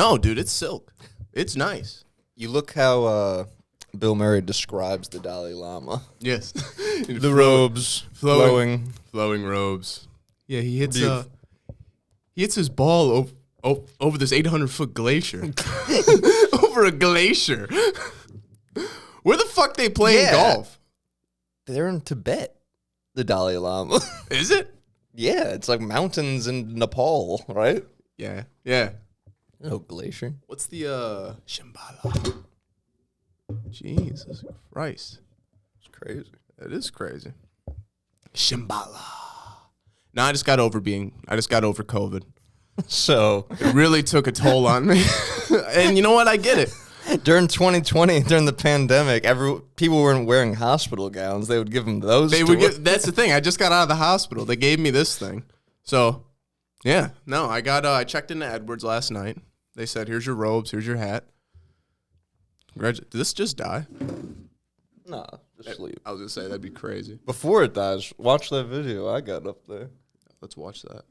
No, dude, it's silk. It's nice. You look how Bill Murray describes the Dalai Lama. Yes. The robes, flowing robes. Yeah, he hits his ball over this 800-foot glacier. Over a glacier. Where the fuck they playing golf? They're in Tibet, the Dalai Lama. Is it? Yeah, it's like mountains in Nepal, right? Yeah. No glacier. What's the Shambhala? Jesus Christ. It's crazy. It is crazy. Shambhala. No, I just got over COVID. So it really took a toll on me. And you know what? I get it. During 2020, during the pandemic, people weren't wearing hospital gowns. They would give them those. That's the thing. I just got out of the hospital. They gave me this thing. So, yeah. No, I checked into Edwards last night. They said, here's your robes, here's your hat. Did this just die? Nah, just sleep. I was going to say, that'd be crazy. Before it dies, watch that video I got up there. Let's watch that.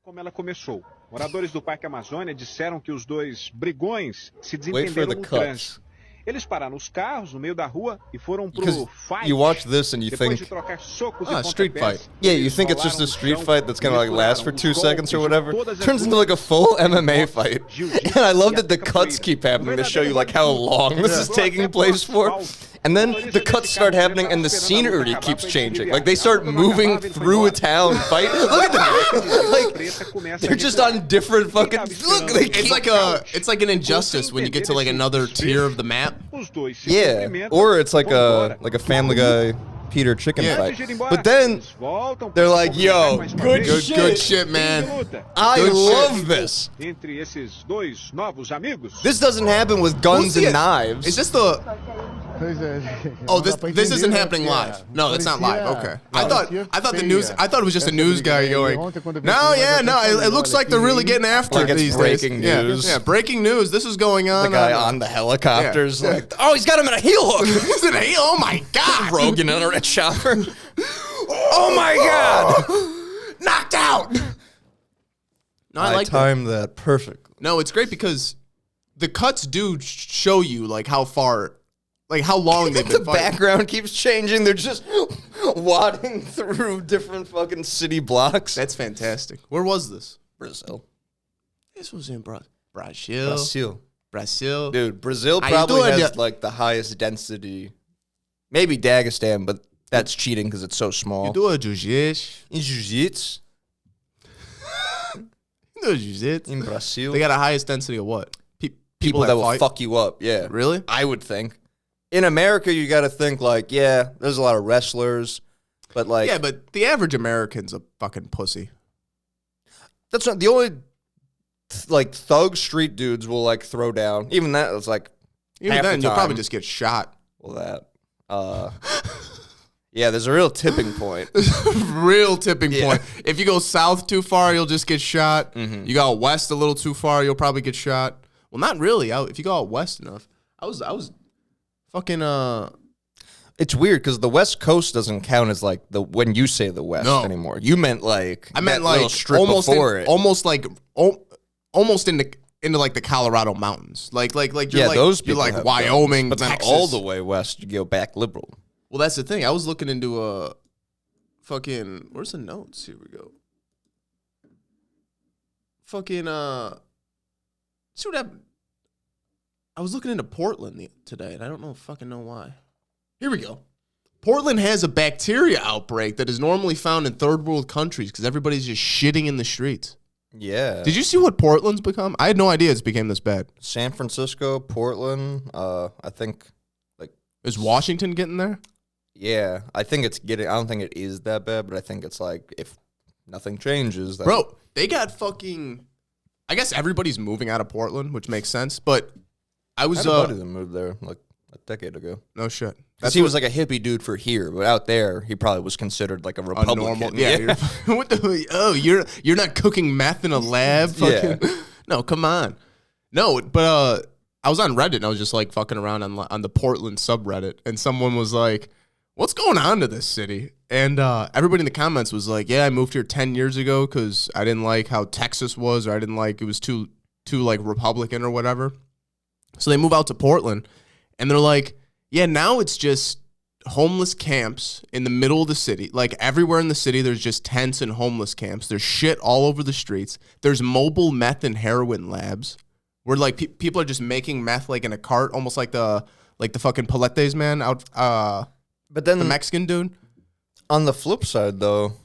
Como ela começou. Moradores do Parque Amazônia disseram que os dois brigões se desentenderam no trânsito. Eles pararam os carros no meio da rua e foram pro fight. You watch this and you think, street fight. Yeah, you think it's just a street fight that's gonna like last for 2 seconds or whatever. Turns into like a full MMA fight. And I love that the cuts keep happening to show you like how long this is taking place for. And then the cuts start happening and the scenery keeps changing. Like they start moving through a town fight. Look at that. Like they're just on different fucking it's like an Injustice when you get to like another tier of the map. Yeah. Or it's like a Family Guy Peter chicken fight. But then they're like, yo, good shit, man. I love this. This doesn't happen with guns and knives. Is this the... Oh, this isn't happening live. No, that's not live. Okay. I thought it was just a news guy going, no, it looks like they're really getting after it these days. Breaking news. Yeah, breaking news. This is going on. The guy on the helicopter's like, oh, he's got him in a heel hook. He's in a heel? Oh, my God. Rogan on a red chopper. Oh, my God. Knocked out. No, I like timed that perfectly. No, it's great because the cuts do show you like how far... Like how long they've been fighting. The background keeps changing. They're just wadding through different fucking city blocks. That's fantastic. Where was this? Brazil. This was in Brazil. Dude, Brazil probably has like the highest density. Maybe Dagestan, but that's cheating because it's so small. You do a jiu-jitsu. In jiu-jitsu. You do a jiu-jitsu. In Brazil. They got a highest density of what? People that will fuck you up, yeah. Really? I would think. In America, you got to think like, yeah, there's a lot of wrestlers, but like... Yeah, but the average American's a fucking pussy. That's not... The only, like, thug street dudes will, like, throw down. Even that, it's like... Even then, you'll probably just get shot. Well, that... yeah, there's a real tipping point. Real tipping point. If you go south too far, you'll just get shot. Mm-hmm. You go out west a little too far, you'll probably get shot. Well, not really. If you go out west enough. I was fucking It's weird because the West Coast doesn't count as like when you say the West anymore. You meant like I meant like almost into like the Colorado mountains. Like you're those you're like Wyoming, but Texas. Then all the way west you go back liberal. Well, that's the thing. I was looking into a fucking where's the notes? Here we go. Fucking see what happened. I was looking into Portland today, and I don't fucking know why. Here we go. Portland has a bacteria outbreak that is normally found in third world countries because everybody's just shitting in the streets. Yeah. Did you see what Portland's become? I had no idea it's became this bad. San Francisco, Portland, I think, like... Is Washington getting there? Yeah. I think it's getting... I don't think it is that bad, but I think it's like, if nothing changes... Bro, they got fucking... I guess everybody's moving out of Portland, which makes sense, but... I had a buddy that moved there like a decade ago. No shit. Because he was like a hippie dude for here, but out there he probably was consideed like a Republican. Yeah. What the? Oh, you're not cooking meth in a lab? Yeah. No, come on. No, but I was on Reddit and I was just like fucking around on the Portland subreddit, and someone was like, "What's going on to this city?" And everybody in the comments was like, yeah, I moved here 10 years ago because I didn't like how Texas was, or I didn't like it was too like Republican or whatever. So they move out to Portland, and they're like, yeah, now it's just homeless camps in the middle of the city. Like everywhere in the city, there's just tents and homeless camps. There's shit all over the streets. There's mobile meth and heroin labs where like people are just making meth like in a cart, almost like the fucking Paletes man out. But then the Mexican dude. On the flip side, though,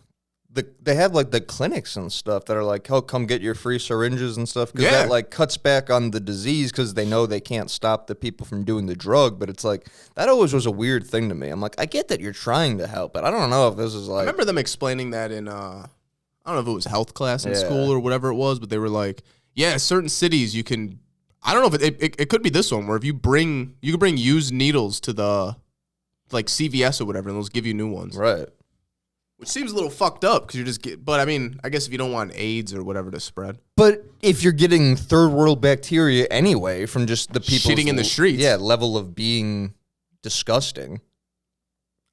they have like the clinics and stuff that are like, oh, come get your free syringes and stuff, because that like cuts back on the disease because they know they can't stop the people from doing the drug. But it's like that always was a weird thing to me. I'm like, I get that you're trying to help, but I don't know if this is like. I remember them explaining that in I don't know if it was health class in school or whatever it was, but they were like, yeah, certain cities you can. I don't know if it could be this one where if you can bring used needles to the like CVS or whatever, and they'll give you new ones. Right. Which seems a little fucked up because you're just but I mean, I guess if you don't want AIDS or whatever to spread. But if you're getting third world bacteria anyway from just the people shitting in the streets. Yeah, level of being disgusting.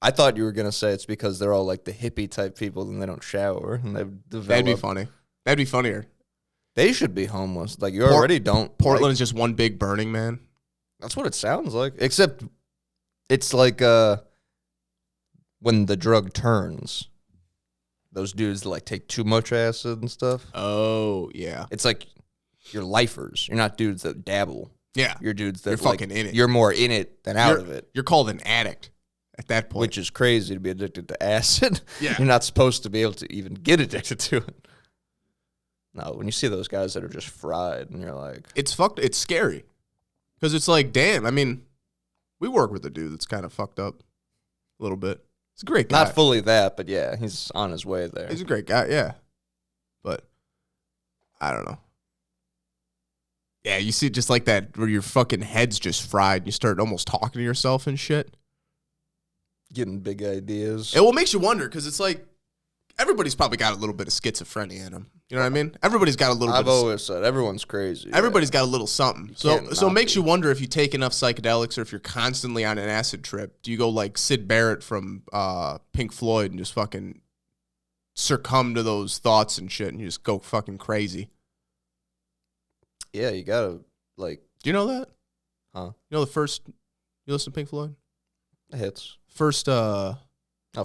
I thought you were going to say it's because they're all like the hippie type people and they don't shower. And they've developed. That'd be funny. That'd be funnier. They should be homeless. Like you already don't. Portland is just one big Burning Man. That's what it sounds like. Except it's like when the drug turns. Those dudes like take too much acid and stuff. Oh, yeah. It's like you're lifers. You're not dudes that dabble. Yeah. You're dudes that you're fucking in it. You're more in it than out of it. You're called an addict at that point. Which is crazy to be addicted to acid. Yeah. You're not supposed to be able to even get addicted to it. No, when you see those guys that are just fried and you're like. It's fucked. It's scary. Because it's like, damn, I mean, we work with a dude that's kind of fucked up a little bit. He's a great guy. Not fully that, but yeah, he's on his way there. He's a great guy, yeah. But I don't know. Yeah, you see just like that where your fucking head's just fried and you start almost talking to yourself and shit. Getting big ideas. It makes you wonder because it's like everybody's probably got a little bit of schizophrenia in them. You know what I mean? Everybody's got a little bit. I've always said everyone's crazy. Everybody's got a little something. So it makes you wonder if you take enough psychedelics or if you're constantly on an acid trip. Do you go like Syd Barrett from Pink Floyd and just fucking succumb to those thoughts and shit and you just go fucking crazy? Yeah, you gotta like. Do you know that? Huh? You know the first. You listen to Pink Floyd? It hits. First. Oh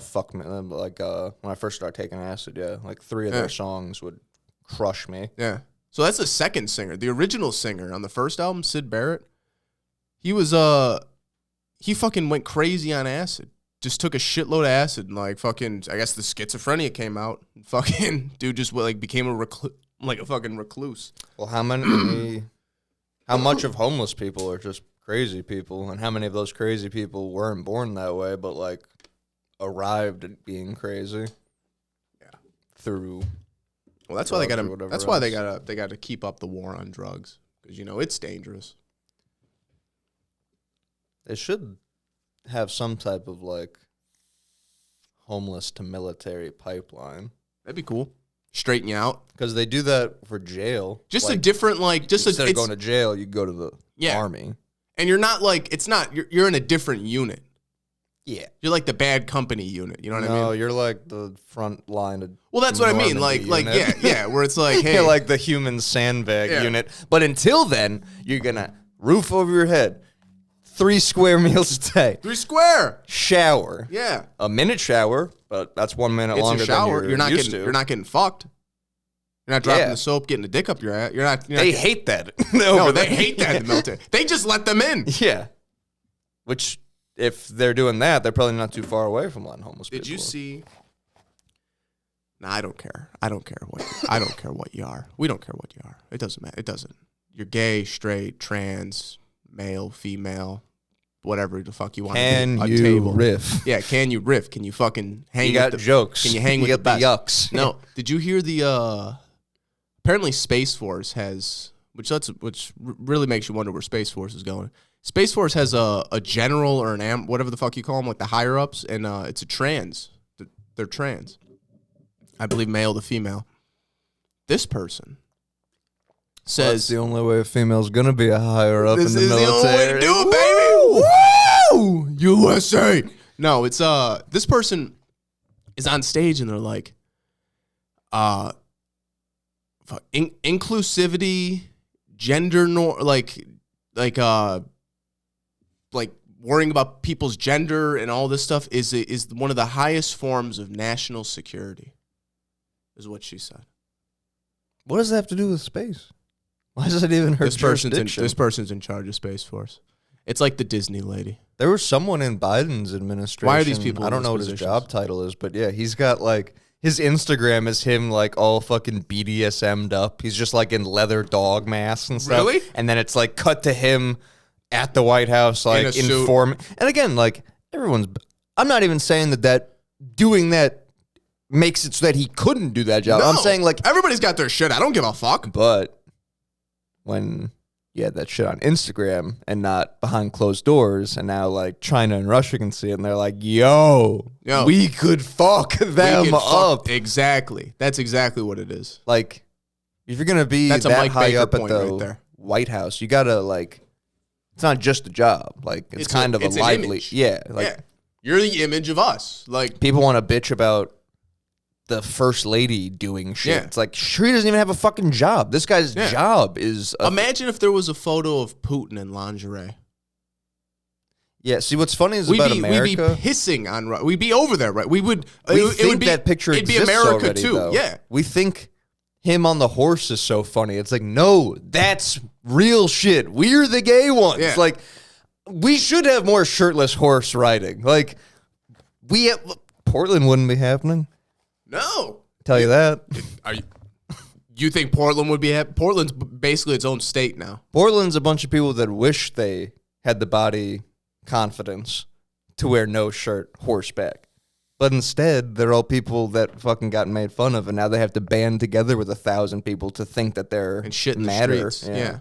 fuck man! Like when I first started taking acid, yeah, like 3 of their songs would crush me. Yeah. So that's the second singer. The original singer on the first album, Syd Barrett, he was he fucking went crazy on acid. Just took a shitload of acid and like fucking I guess the schizophrenia came out. Fucking dude just like became a fucking recluse. Well, how much of homeless people are just crazy people, and how many of those crazy people weren't born that way, but like arrived at being crazy? Yeah. Through. Well, that's why they gotta. That's why they gotta keep up the war on drugs because you know it's dangerous. They should have some type of like homeless to military pipeline. That'd be cool. Straighten you out because they do that for jail. Just like, a different like. Just instead of going to jail, you go to the army, and you're not like it's not. You're in a different unit. Yeah. You're like the bad company unit. You know what I mean? No, you're like the front line of. Well, that's what I mean. Like, yeah, where it's like, hey. You're like the human sandbag unit. But until then, you're going to roof over your head, 3 square meals a day. 3 square. Shower. Yeah. A minute shower, but that's 1 minute longer than you're used to. You're not getting fucked. You're not dropping the soap, getting a dick up your ass. They hate that. No, they hate that in the military. They just let them in. Yeah. Which... If they're doing that, they're probably not too far away from letting homeless people. Did you see? Nah, I don't care. I don't care what you are. We don't care what you are. It doesn't matter. It doesn't. You're gay, straight, trans, male, female, whatever the fuck you want. Can you riff? Yeah, can you riff? Can you fucking hang? You got jokes. Can you hang with the best? Yucks. No. Did you hear the? Apparently, Space Force has, which really makes you wonder where Space Force is going. Space Force has a general or an whatever the fuck you call them, like the higher ups, and it's a trans. They're trans. I believe male to female. This person says that's the only way a female's gonna be a higher up in the military. This is the only way to do it, baby. Woo! USA. No, it's this person is on stage and they're like, inclusivity, gender like worrying about people's gender and all this stuff is one of the highest forms of national security, is what she said. What does that have to do with space? Why is it even her jurisdiction? This person's in charge of Space Force. It's like the Disney lady. There was someone in Biden's administration. Why are these people I don't know what his job title is, but yeah, he's got like, his Instagram is him like all fucking BDSM'd up. He's just like in leather dog masks and stuff. Really? And then it's like cut to him at the White House, like informing. And again, like I'm not even saying that doing that makes it so that he couldn't do that job. No, I'm saying like everybody's got their shit. I don't give a fuck. But when you had that shit on Instagram and not behind closed doors, and now like China and Russia can see it, and they're like, yo, we could fuck them up. Exactly. That's exactly what it is. Like, if you're going to be that high up at the White House, you got to like, it's not just a job. Like, it's kind of a lively. Yeah. Like, you're the image of us. Like, people want to bitch about the first lady doing shit. Yeah. It's like, sure, he doesn't even have a fucking job. This guy's job is... Imagine if there was a photo of Putin in lingerie. Yeah, see, what's funny is about America... We'd be pissing on... We'd be over there, right? We would... that picture it'd exists be America, already, too. Though. Yeah. We think him on the horse is so funny. It's like, no, that's real shit. We're the gay ones. Yeah. Like, we should have more shirtless horse riding. Like, Portland wouldn't be happening. No. Tell you that. You think Portland would be happy? Portland's basically its own state now. Portland's a bunch of people that wish they had the body confidence to wear no shirt horseback. But instead, they're all people that fucking got made fun of, and now they have to band together with 1,000 people to think that they're and shit in matter. The streets. Yeah.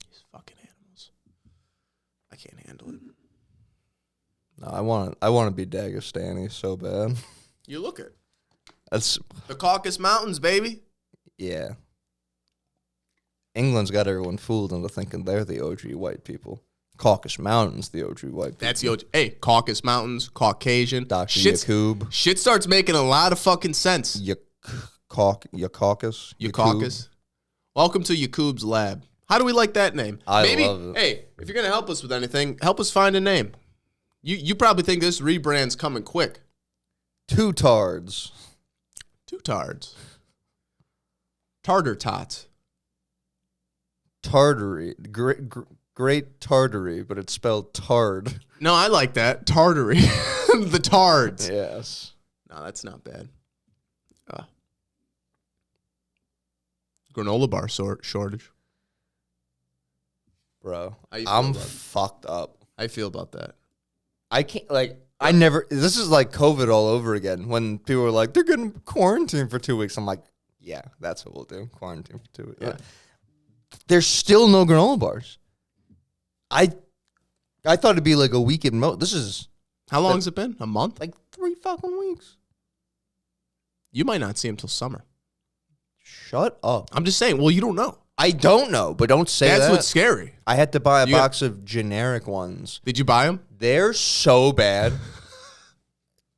These fucking animals. I can't handle it. No, I want to be Dagestani so bad. You look it. That's the Caucasus Mountains, baby. Yeah. England's got everyone fooled into thinking they're the OG white people. Caucasus Mountains, the OG white people. That's the OG. Hey, Caucasus Mountains, Caucasian. Dr. Yakub. Shit starts making a lot of fucking sense. Caucasus. Welcome to Yakub's lab. How do we like that name? I love it. Hey, if you're going to help us with anything, help us find a name. You probably think this rebrand's coming quick. Two tards. Tartar tots. Tartary. Great tartary, but it's spelled tard. No, I like that. Tartary. The tards. Yes. No, that's not bad. Granola bar shortage. Bro, I'm fucked up. How you feel about that? I can't, this is like COVID all over again. When people were like, they're getting quarantined for 2 weeks. I'm like, yeah, that's what we'll do. Quarantine for 2 weeks. Yeah. There's still no granola bars. I thought it'd be like a week at most. This is... How long has it been? A month? Like 3 fucking weeks. You might not see him till summer. Shut up. I'm just saying, well, you don't know. I don't know, but don't say that. That's what's scary. I had to buy a box of generic ones. Did you buy them? They're so bad.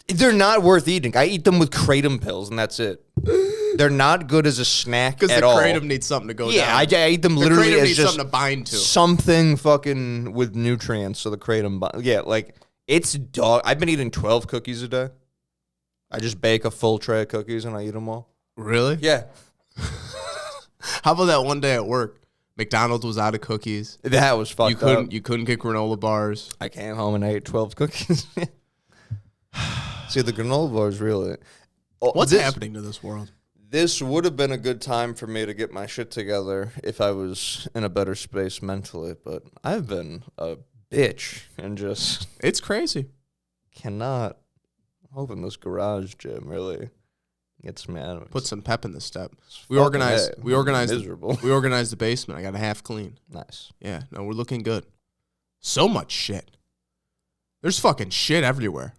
They're not worth eating. I eat them with kratom pills, and that's it. They're not good as a snack at all. Because the kratom needs something to go down. Yeah, I eat them literally as just something to bind to. Something fucking with nutrients, so the kratom... Yeah, like, it's dog... I've been eating 12 cookies a day. I just bake a full tray of cookies, and I eat them all. Really? Yeah. How about that one day at work? McDonald's was out of cookies. That was fucked up. You couldn't get granola bars. I came home and I ate 12 cookies. See, the granola bars really... What's happening to this world? This would have been a good time for me to get my shit together if I was in a better space mentally, but I've been a bitch and just... It's crazy. Cannot open this garage gym, really. Gets me out of it. Put some pep in the step. We organized the basement. I got a half clean. Nice. Yeah, no, we're looking good. So much shit. There's fucking shit everywhere.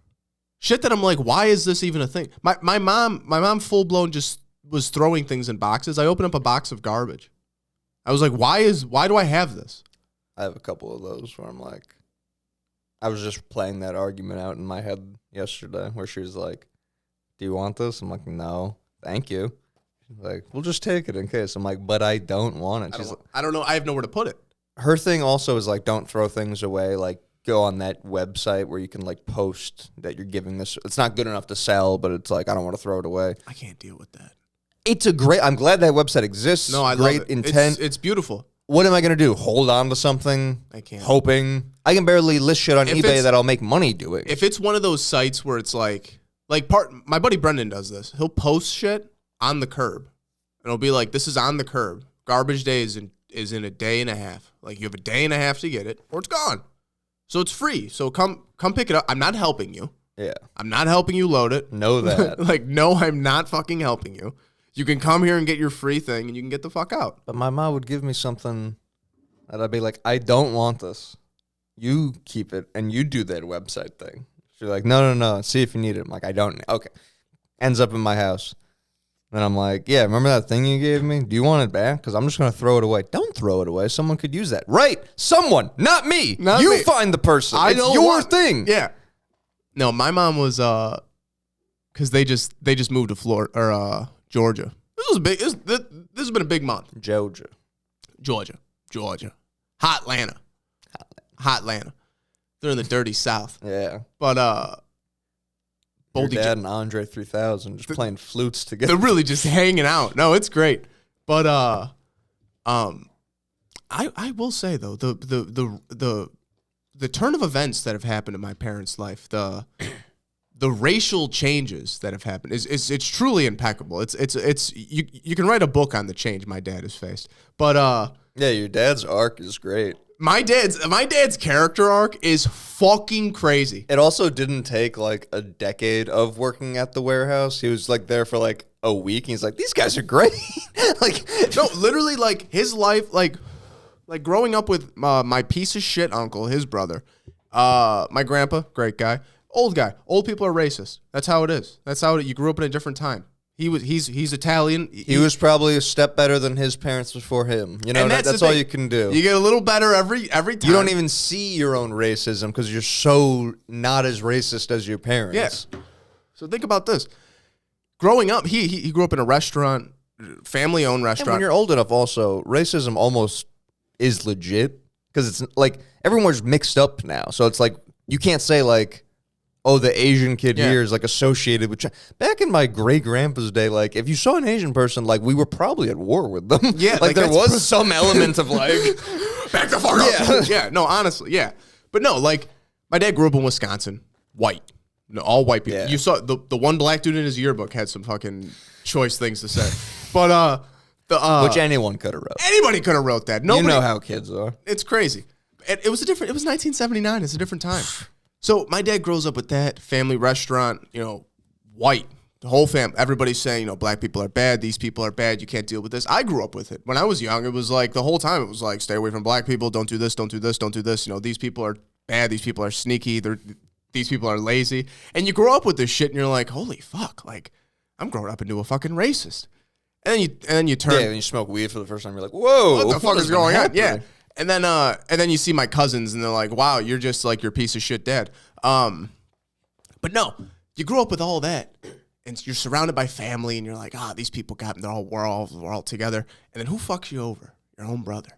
Shit that I'm like, why is this even a thing? My mom full blown just was throwing things in boxes. I opened up a box of garbage. I was like, why do I have this? I have a couple of those where I'm like, I was just playing that argument out in my head yesterday where she was like, do you want this? I'm like, no, thank you. She's like, we'll just take it in case. I'm like, but I don't want it. I don't know. I have nowhere to put it. Her thing also is like, don't throw things away. Like, go on that website where you can like post that you're giving this. It's not good enough to sell, but it's like, I don't want to throw it away. I can't deal with that. It's a great, I'm glad that website exists. No, I great love it. intent. It's beautiful. What am I going to do? Hold on to something? I can't. Hoping? I can barely list shit on eBay that I'll make money doing. If it's one of those sites where it's like my buddy Brendan does this. He'll post shit on the curb. And it'll be like, this is on the curb. Garbage day is in a day and a half. Like, you have a day and a half to get it, or it's gone. So it's free. So come pick it up. I'm not helping you. Yeah. I'm not helping you load it. Know that. Like, no, I'm not fucking helping you. You can come here and get your free thing, and you can get the fuck out. But my mom would give me something that I'd be like, I don't want this. You keep it, and you do that website thing. She's like, no. See if you need it. I'm like, I don't. Okay. Ends up in my house. Then I'm like, yeah, remember that thing you gave me? Do you want it back? Because I'm just going to throw it away. Don't throw it away. Someone could use that. Right. Someone. Not me. Not you me. find the person. It's your thing. Yeah. No, my mom was, because they just moved to Florida, or Georgia. This was big. This has been a big month. Georgia. Hot Atlanta. They're in the dirty South. Yeah. But Your dad and Andre 3000 just playing flutes together. They're really just hanging out. No, it's great. But I will say though, the turn of events that have happened in my parents' life, the racial changes that have happened it's truly impeccable. It's you can write a book on the change my dad has faced. But yeah, your dad's arc is great. My dad's character arc is fucking crazy. It also didn't take like a decade of working at the warehouse. He was like there for like a week. And he's like, these guys are great. Like, no, literally, like his life, like growing up with my piece of shit uncle, his brother, my grandpa, great guy, old guy. Old people are racist. That's how it is. That's how you grew up in a different time. He's Italian. He was probably a step better than his parents before him. You know, that's all you can do. You get a little better every time. You don't even see your own racism because you're so not as racist as your parents. Yeah. So think about this. Growing up, he grew up in a restaurant, family-owned restaurant. And when you're old enough, also, racism almost is legit because it's like everyone's mixed up now. So it's like you can't say like, oh, the Asian kid here is like associated with China. Back in my great grandpa's day, like if you saw an Asian person, like we were probably at war with them. Yeah, like there was some element of like back the fuck up. Yeah, no, honestly, yeah. But no, like my dad grew up in Wisconsin, white. No, all white people. Yeah. You saw the one black dude in his yearbook had some fucking choice things to say. But which anyone could have wrote. Anybody could have wrote that. Nobody, you know how kids are. It's crazy. It was 1979. It's a different time. So my dad grows up with that family restaurant, white. The whole family, everybody's saying, black people are bad. These people are bad. You can't deal with this. I grew up with it. When I was young, it was like the whole time it was like, stay away from black people. Don't do this. Don't do this. Don't do this. These people are bad. These people are sneaky. These people are lazy. And you grow up with this shit and you're like, holy fuck. Like, I'm growing up into a fucking racist. And then you turn. Yeah, when you smoke weed for the first time, you're like, whoa. What the fuck is going on? Yeah. And then you see my cousins and they're like, wow, you're just like your piece of shit dad. But no, you grew up with all that and you're surrounded by family and you're like, these people we're all together. And then who fucks you over? Your own brother,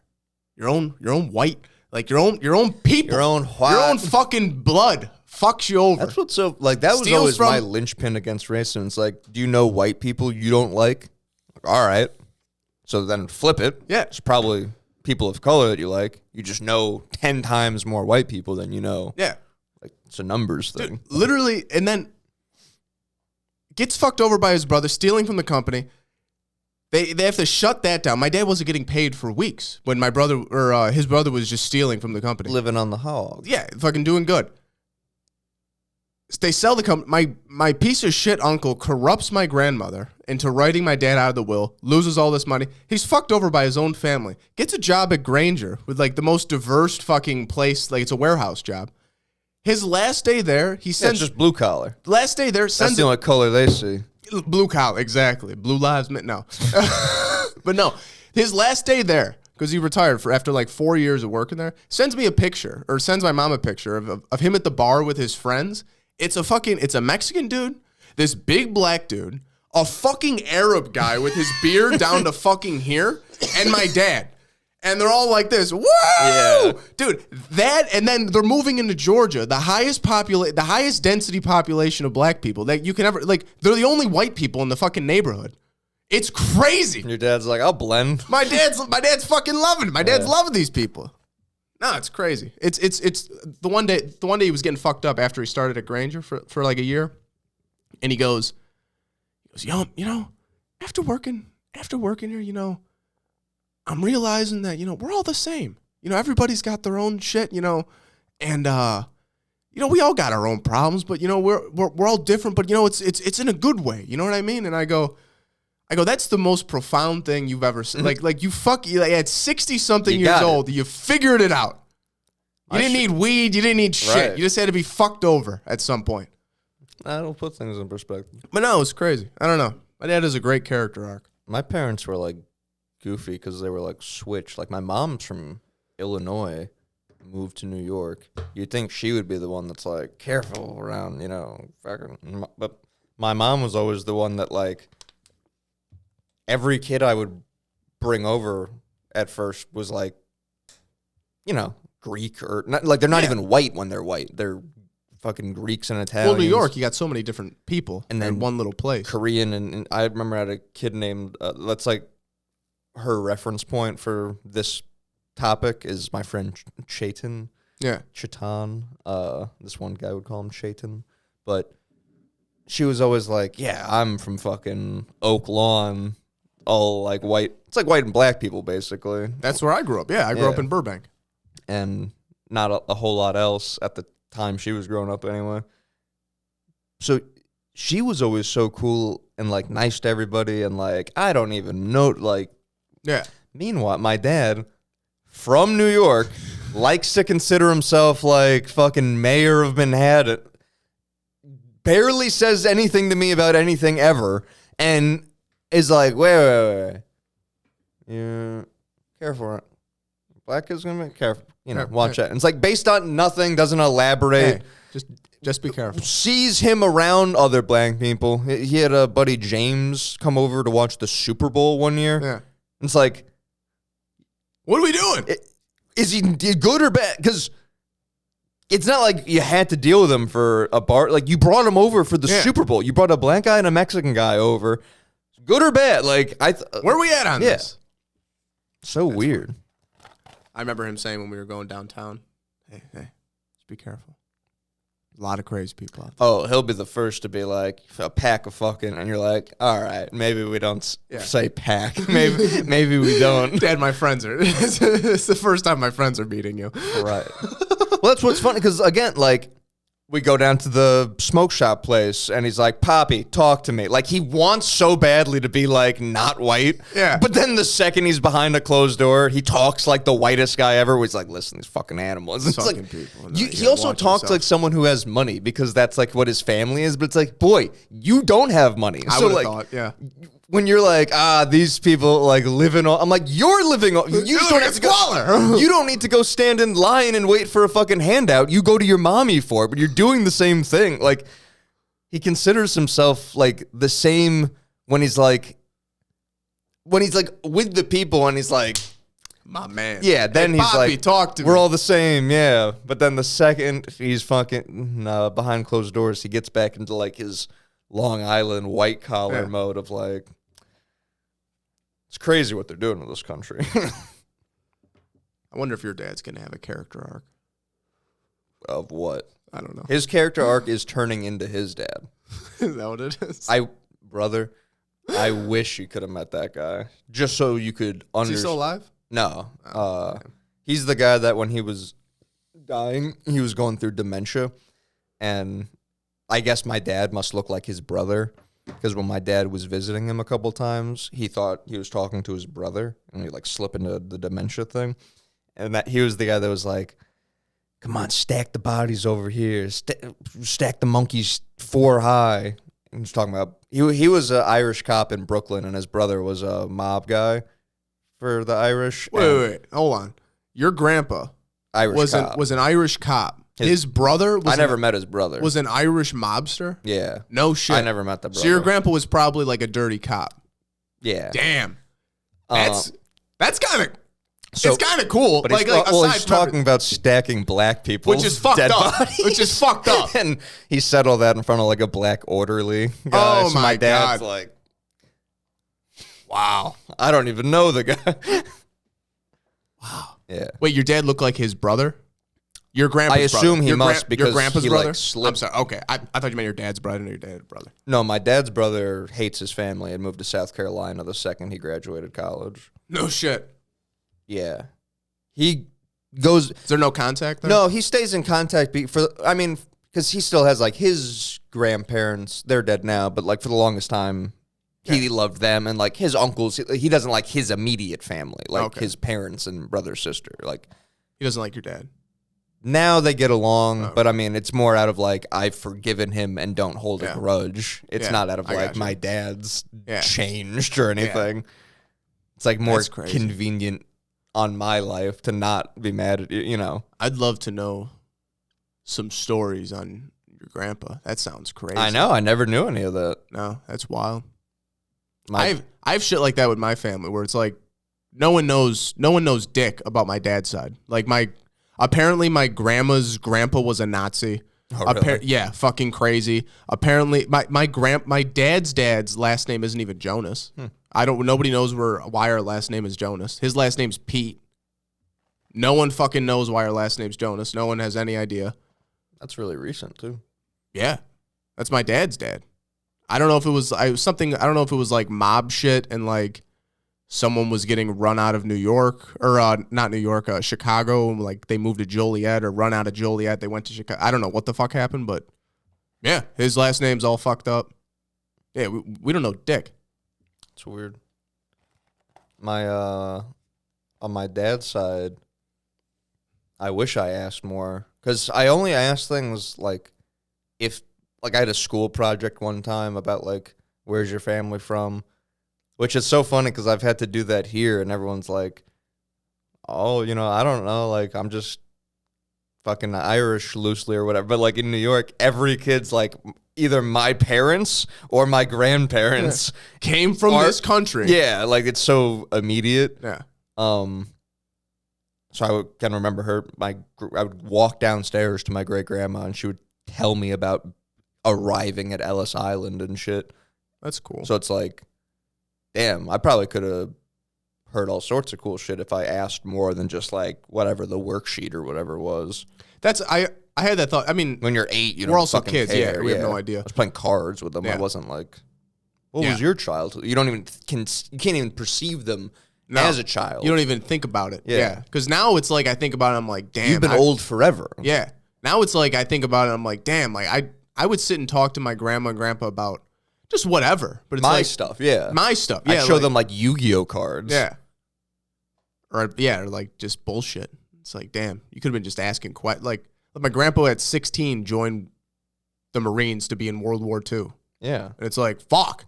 your own white, like your own people, your own fucking blood fucks you over. That's what's so like, that was always my linchpin against racism. It's like, do you know white people you don't like? All right. So then flip it. Yeah. It's probably people of color that you like. You just know 10 times more white people than you know. Yeah. Like, it's a numbers thing. Dude, literally, and then gets fucked over by his brother, stealing from the company. They have to shut that down. My dad wasn't getting paid for weeks when my brother or his brother was just stealing from the company. Living on the hog. Yeah, fucking doing good. They sell the company. My piece of shit uncle corrupts my grandmother into writing my dad out of the will, loses all this money. He's fucked over by his own family. Gets a job at Granger with like the most diverse fucking place. Like it's a warehouse job. His last day there, he sends... it's just blue collar. Last day there, that's the only color they see. Blue collar, exactly. Blue lives matter. No. But no, his last day there, because he retired after like 4 years of working there, sends me a picture, or sends my mom a picture of him at the bar with his friends. It's a Mexican dude. this big black dude, a fucking Arab guy with his beard down to fucking here, and my dad. And they're all like this, woo! Yeah. Dude, that, and then they're moving into Georgia, the highest density population of black people that you can ever, like, they're the only white people in the fucking neighborhood. It's crazy. Your dad's like, I'll blend. My dad's fucking loving it. My dad's loving these people. No, it's crazy. It's the one day he was getting fucked up after he started at Granger for like a year. And he goes, yo, after working here, I'm realizing that, we're all the same. Everybody's got their own shit, and we all got our own problems, but we're all different, but it's in a good way. You know what I mean? And I go, that's the most profound thing you've ever said. Like you at 60 something years old, you figured it out. You didn't need weed, you didn't need shit. Right. You just had to be fucked over at some point. That'll put things in perspective. But no, it's crazy. I don't know. My dad has a great character arc. My parents were like goofy because they were like switched. Like my mom's from Illinois, moved to New York. You'd think she would be the one that's like careful around, fucking. But my mom was always the one that like every kid I would bring over at first was like, Greek or not, like they're not even white when they're white. They're fucking Greeks and Italians. Well, New York, you got so many different people and then in one little place. Korean and I remember I had a kid named that's like. Her reference point for this topic is my friend Chaitan. Yeah. Chaitan. This one guy would call him Chaitan. But she was always like, yeah, I'm from fucking Oak Lawn, all like white. It's like white and black people, basically. That's where I grew up. Yeah, I grew up in Burbank. And not a whole lot else at the time she was growing up anyway. So she was always so cool and like nice to everybody and like, I don't even know, like, yeah. Meanwhile, my dad, from New York, likes to consider himself like fucking mayor of Manhattan. Barely says anything to me about anything ever, and is like, wait. Yeah, careful. Black is gonna be careful. Watch that. And it's like based on nothing, doesn't elaborate. Hey, just be careful. Sees him around other black people. He had a buddy James come over to watch the Super Bowl one year. Yeah. It's like, what are we doing? Is he good or bad? Because it's not like you had to deal with him for a bar. Like, you brought him over for the Super Bowl. You brought a black guy and a Mexican guy over. Good or bad? Like, where are we at on this? So that's weird. Funny. I remember him saying when we were going downtown, hey, just be careful. A lot of crazy people out there. Oh, he'll be the first to be like, a pack of fucking, and you're like, all right, maybe we don't say pack. Maybe we don't. Dad, my friends are, it's the first time my friends are meeting you. Right. Well, that's what's funny, because again, like, we go down to the smoke shop place, and he's like, Poppy, talk to me. Like, he wants so badly to be, like, not white. Yeah. But then the second he's behind a closed door, he talks like the whitest guy ever. He's like, listen, these fucking animals. It's fucking like, people. He also talks like someone who has money, because that's, like, what his family is. But it's like, boy, you don't have money. I would have thought, yeah. When you're like, these people like living on, I'm like, you're living on. You don't have to go. You don't need to go stand in line and wait for a fucking handout. You go to your mommy for it, but you're doing the same thing. Like, he considers himself like the same when he's like with the people, and he's like, my man. Yeah, then hey, he's Poppy, like, talk to me. We're all the same, yeah. But then the second he's fucking behind closed doors, he gets back into like his Long Island white collar mode of like, it's crazy what they're doing with this country. I wonder if your dad's going to have a character arc. Of what? I don't know. His character arc is turning into his dad. Is that what it is? I wish you could have met that guy. Just so you could understand. Is he still alive? No. He's the guy that when he was dying, he was going through dementia. And I guess my dad must look like his brother. Because when my dad was visiting him a couple times, he thought he was talking to his brother, and he like slip into the dementia thing. And that he was the guy that was like, come on, stack the bodies over here. Stack the monkeys 4 high. And he's talking about, he was an Irish cop in Brooklyn, and his brother was a mob guy for the Irish. Wait. Hold on. Your grandpa was an Irish cop. His brother was I never met his brother. Was an Irish mobster? Yeah. No shit. I never met the brother. So your grandpa was probably like a dirty cop. Yeah. Damn. That's kind of so, it's kind of cool. But he's talking about stacking black people, which is fucked up. Which is fucked up. And he said all that in front of like a black orderly guy. Oh so my dad's God. like, wow, I don't even know the guy. Wow. Yeah. Wait, your dad looked like his brother? Your grandpa's I assume brother. he must because your grandpa's he brother? like slipped. I'm sorry. Okay. I thought you meant your dad's brother and your dad's brother. No, my dad's brother hates his family and moved to South Carolina the second he graduated college. No shit. Yeah. He goes... Is there no contact there? No, he stays in contact because he still has like his grandparents. They're dead now, but like for the longest time, he loved them. And like his uncles, he doesn't like his immediate family, like his parents and brother, sister. Like he doesn't like your dad. Now they get along, but I mean, it's more out of like, I've forgiven him and don't hold a grudge. It's not out of like, my dad's changed or anything. Yeah. It's like more convenient on my life to not be mad at you, you know. I'd love to know some stories on your grandpa. That sounds crazy. I know. I never knew any of that. No, that's wild. I have shit like that with my family where it's like no one knows dick about my dad's side. Like apparently my grandma's grandpa was a Nazi. Oh, really? Yeah, fucking crazy. Apparently my dad's last name isn't even Jonas. Nobody knows why our last name is Jonas. His last name's Pete. No one fucking knows why our last name's Jonas. No one has any idea. That's really recent too. Yeah. That's my dad's dad. I don't know if it was I don't know if it was like mob shit and like someone was getting run out of New York or not New York, Chicago. Like they moved to Joliet or run out of Joliet. They went to Chicago. I don't know what the fuck happened, but yeah, his last name's all fucked up. Yeah, we don't know dick. It's weird. On my dad's side, I wish I asked more because I only asked things like if like I had a school project one time about like where's your family from. Which is so funny because I've had to do that here, and everyone's like, oh, you know, I don't know, like, I'm just fucking Irish loosely or whatever. But, like, in New York, every kid's like, either my parents or my grandparents came from this country. Yeah, like, it's so immediate. Yeah. So I can remember her, I would walk downstairs to my great-grandma, and she would tell me about arriving at Ellis Island and shit. That's cool. So it's like... Damn, I probably could have heard all sorts of cool shit if I asked more than just like whatever the worksheet or whatever was. I had that thought. I mean, when you're 8, you know, we're also kids. Care. Yeah, we have no idea. I was playing cards with them. I wasn't like, what was your childhood? You don't even you can't even perceive them as a child. You don't even think about it. Yeah, because now it's like I think about it. I'm like, damn, you've been old forever. Yeah. Now it's like I think about it. I'm like, damn, like I would sit and talk to my grandma and grandpa about. Just whatever, but it's my like, stuff, yeah. My stuff, yeah. I'd show them like Yu-Gi-Oh cards, yeah, or like just bullshit. It's like, damn, you could have been just asking like my grandpa at 16 joined the Marines to be in World War II. Yeah, and it's like, fuck,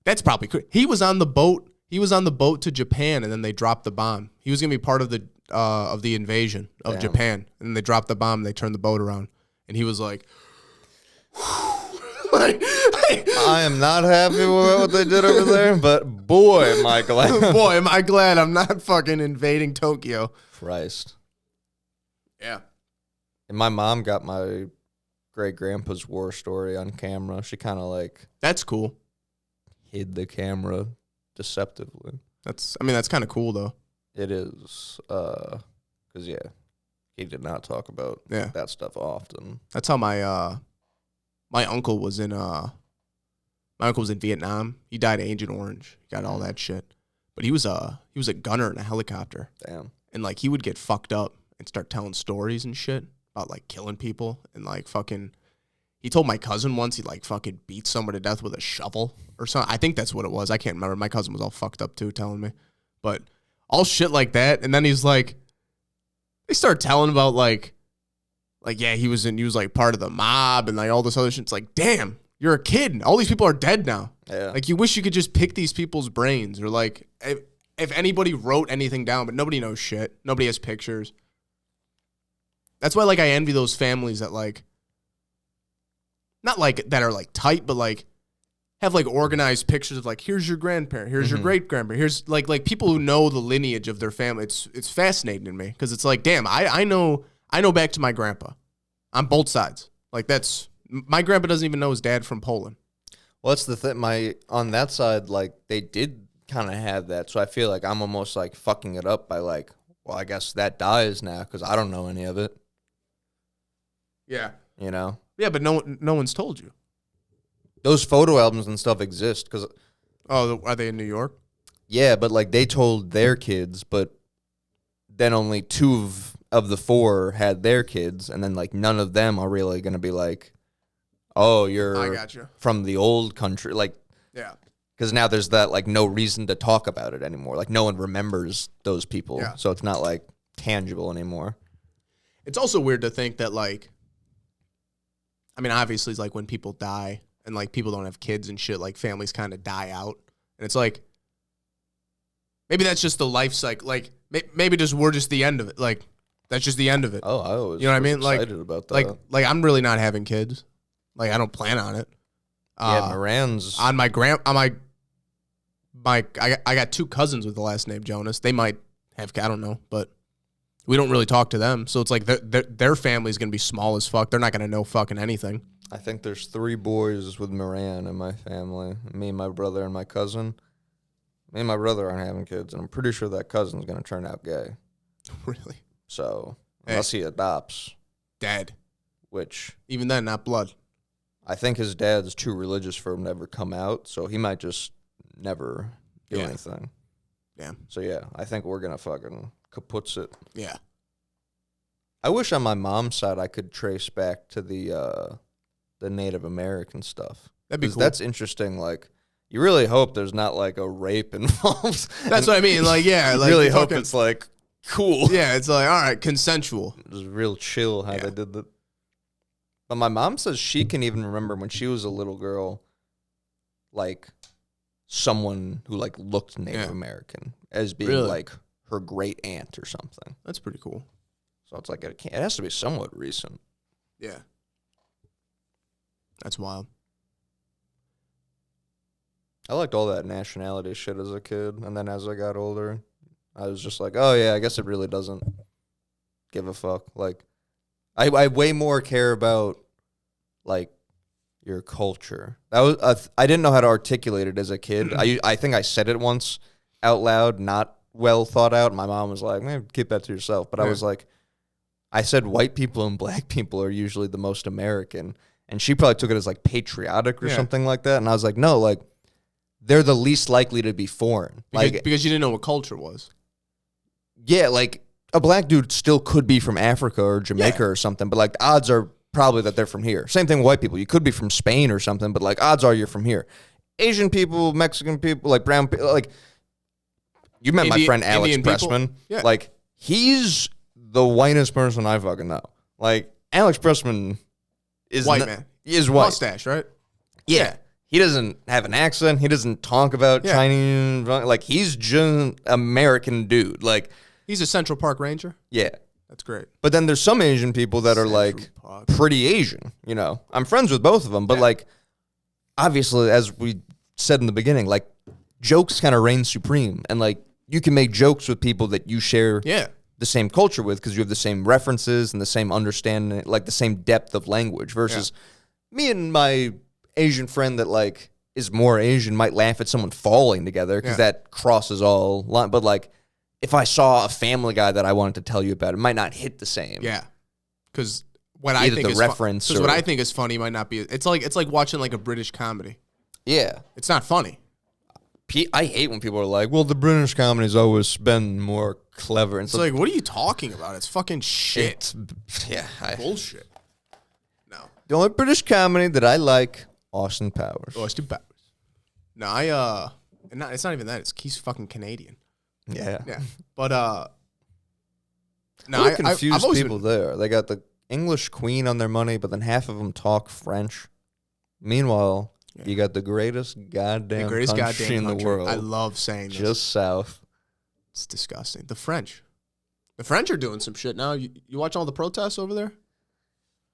that's probably cool. He was on the boat. He was on the boat to Japan, and then they dropped the bomb. He was gonna be part of the invasion of Japan, and then they dropped the bomb. And they turned the boat around, and he was like. I am not happy with what they did over there, but boy, am I glad. Boy, am I glad I'm not fucking invading Tokyo. Christ. Yeah. And my mom got my great-grandpa's war story on camera. She kind of like... That's cool. Hid the camera deceptively. That's kind of cool, though. It is. Because, yeah, he did not talk about that stuff often. That's how my uncle was in Vietnam. He died of Agent Orange. He got all that shit. But he was a gunner in a helicopter. Damn. And like he would get fucked up and start telling stories and shit about like killing people and like fucking he told my cousin once he like fucking beat someone to death with a shovel or something. I think that's what it was. I can't remember. My cousin was all fucked up too telling me. But all shit like that. And then he's like they start telling about like yeah, he was like part of the mob and like all this other shit. It's like, damn, you're a kid. All these people are dead now. Yeah. Like you wish you could just pick these people's brains or like if anybody wrote anything down, but nobody knows shit. Nobody has pictures. That's why, like, I envy those families that, like, not like that are like tight, but like have like organized pictures of like, here's your grandparent, here's your great grandparent, here's like people who know the lineage of their family. It's fascinating to me because it's like, damn, I know back to my grandpa on both sides. Like my grandpa doesn't even know his dad from Poland. Well, that's the thing. On that side, like they did kind of have that, so I feel like I'm almost like fucking it up by like, well, I guess that dies now because I don't know any of it. Yeah, you know. Yeah, but no one's told you. Those photo albums and stuff exist because. Oh, are they in New York? Yeah, but like they told their kids, but then only 2 of the 4 had their kids, and then like none of them are really gonna be like, oh, you're from the old country, like. Yeah. Because now there's that like no reason to talk about it anymore. Like no one remembers those people, so it's not like tangible anymore. It's also weird to think that like. I mean, obviously, it's like when people die and like people don't have kids and shit, like families kind of die out. And it's like, maybe that's just the life cycle. Like, maybe we're just the end of it. Like, that's just the end of it. Oh, I always you know what I mean? Excited about that. Like I'm really not having kids. Like, I don't plan on it. Yeah, Moran's on my I got 2 cousins with the last name Jonas. They might have, I don't know, but we don't really talk to them. So it's like their family's going to be small as fuck. They're not going to know fucking anything. I think there's 3 boys with Moran in my family. Me, my brother, and my cousin. Me and my brother aren't having kids, and I'm pretty sure that cousin's going to turn out gay. Really? So, unless he adopts. Dead. Which. Even then, not blood. I think his dad's too religious for him to ever come out, so he might just never do anything. Yeah. So, yeah, I think we're going to fucking kaputs it. Yeah. I wish on my mom's side I could trace back to the Native American stuff. That'd be cool. That's interesting. Like, you really hope there's not like a rape involved. That's what I mean. Like, yeah. Like, really hope it's like cool. Yeah, it's like, all right, consensual. It was real chill how they did that. But my mom says she can even remember when she was a little girl, like someone who like looked Native American as being like her great aunt or something. That's pretty cool. So it's like it has to be somewhat recent. Yeah. That's wild. I liked all that nationality shit as a kid, and then as I got older, I was just like, oh yeah, I guess it really doesn't give a fuck. Like, I way more care about like your culture. That was I didn't know how to articulate it as a kid. I think I said it once out loud, not well thought out. My mom was like, "Man, keep that to yourself." But I was like, I said white people and black people are usually the most American, and she probably took it as like patriotic or something like that. And I was like, no, like they're the least likely to be foreign, because you didn't know what culture was. Yeah, like a black dude still could be from Africa or Jamaica or something, but like the odds are probably that they're from here. Same thing with white people. You could be from Spain or something, but like odds are you're from here. Asian people, Mexican people, like brown people, like you met my friend Alex Pressman. Yeah. Like he's the whitest person I fucking know. Like Alex Pressman is white man. He is white. Mustache, right? Yeah. He doesn't have an accent. He doesn't talk about Chinese. Like he's just an American dude. Like he's a Central Park Ranger. Yeah. That's great. But then there's some Asian people that are like pretty Asian, you know. I'm friends with both of them, but like obviously, as we said in the beginning, like jokes kind of reign supreme, and like you can make jokes with people that you share the same culture with because you have the same references and the same understanding, like the same depth of language. Versus me and my Asian friend that like is more Asian might laugh at someone falling together because that crosses all line. But like, if I saw a Family Guy that I wanted to tell you about, it might not hit the same. Yeah, because what I think what I think is funny might not be. It's like watching like a British comedy. Yeah, it's not funny. I hate when people are like, "Well, the British comedy's always been more clever." And it's like, what are you talking about? It's fucking shit. Bullshit. No, the only British comedy that I like, Austin Powers. No, it's not even that. He's fucking Canadian. Yeah. But no, I confuse people there. They got the English Queen on their money, but then half of them talk French. Meanwhile, you got the greatest goddamn country in the world. I love saying this. Just south. It's disgusting. The French. The French are doing some shit now. You watch all the protests over there?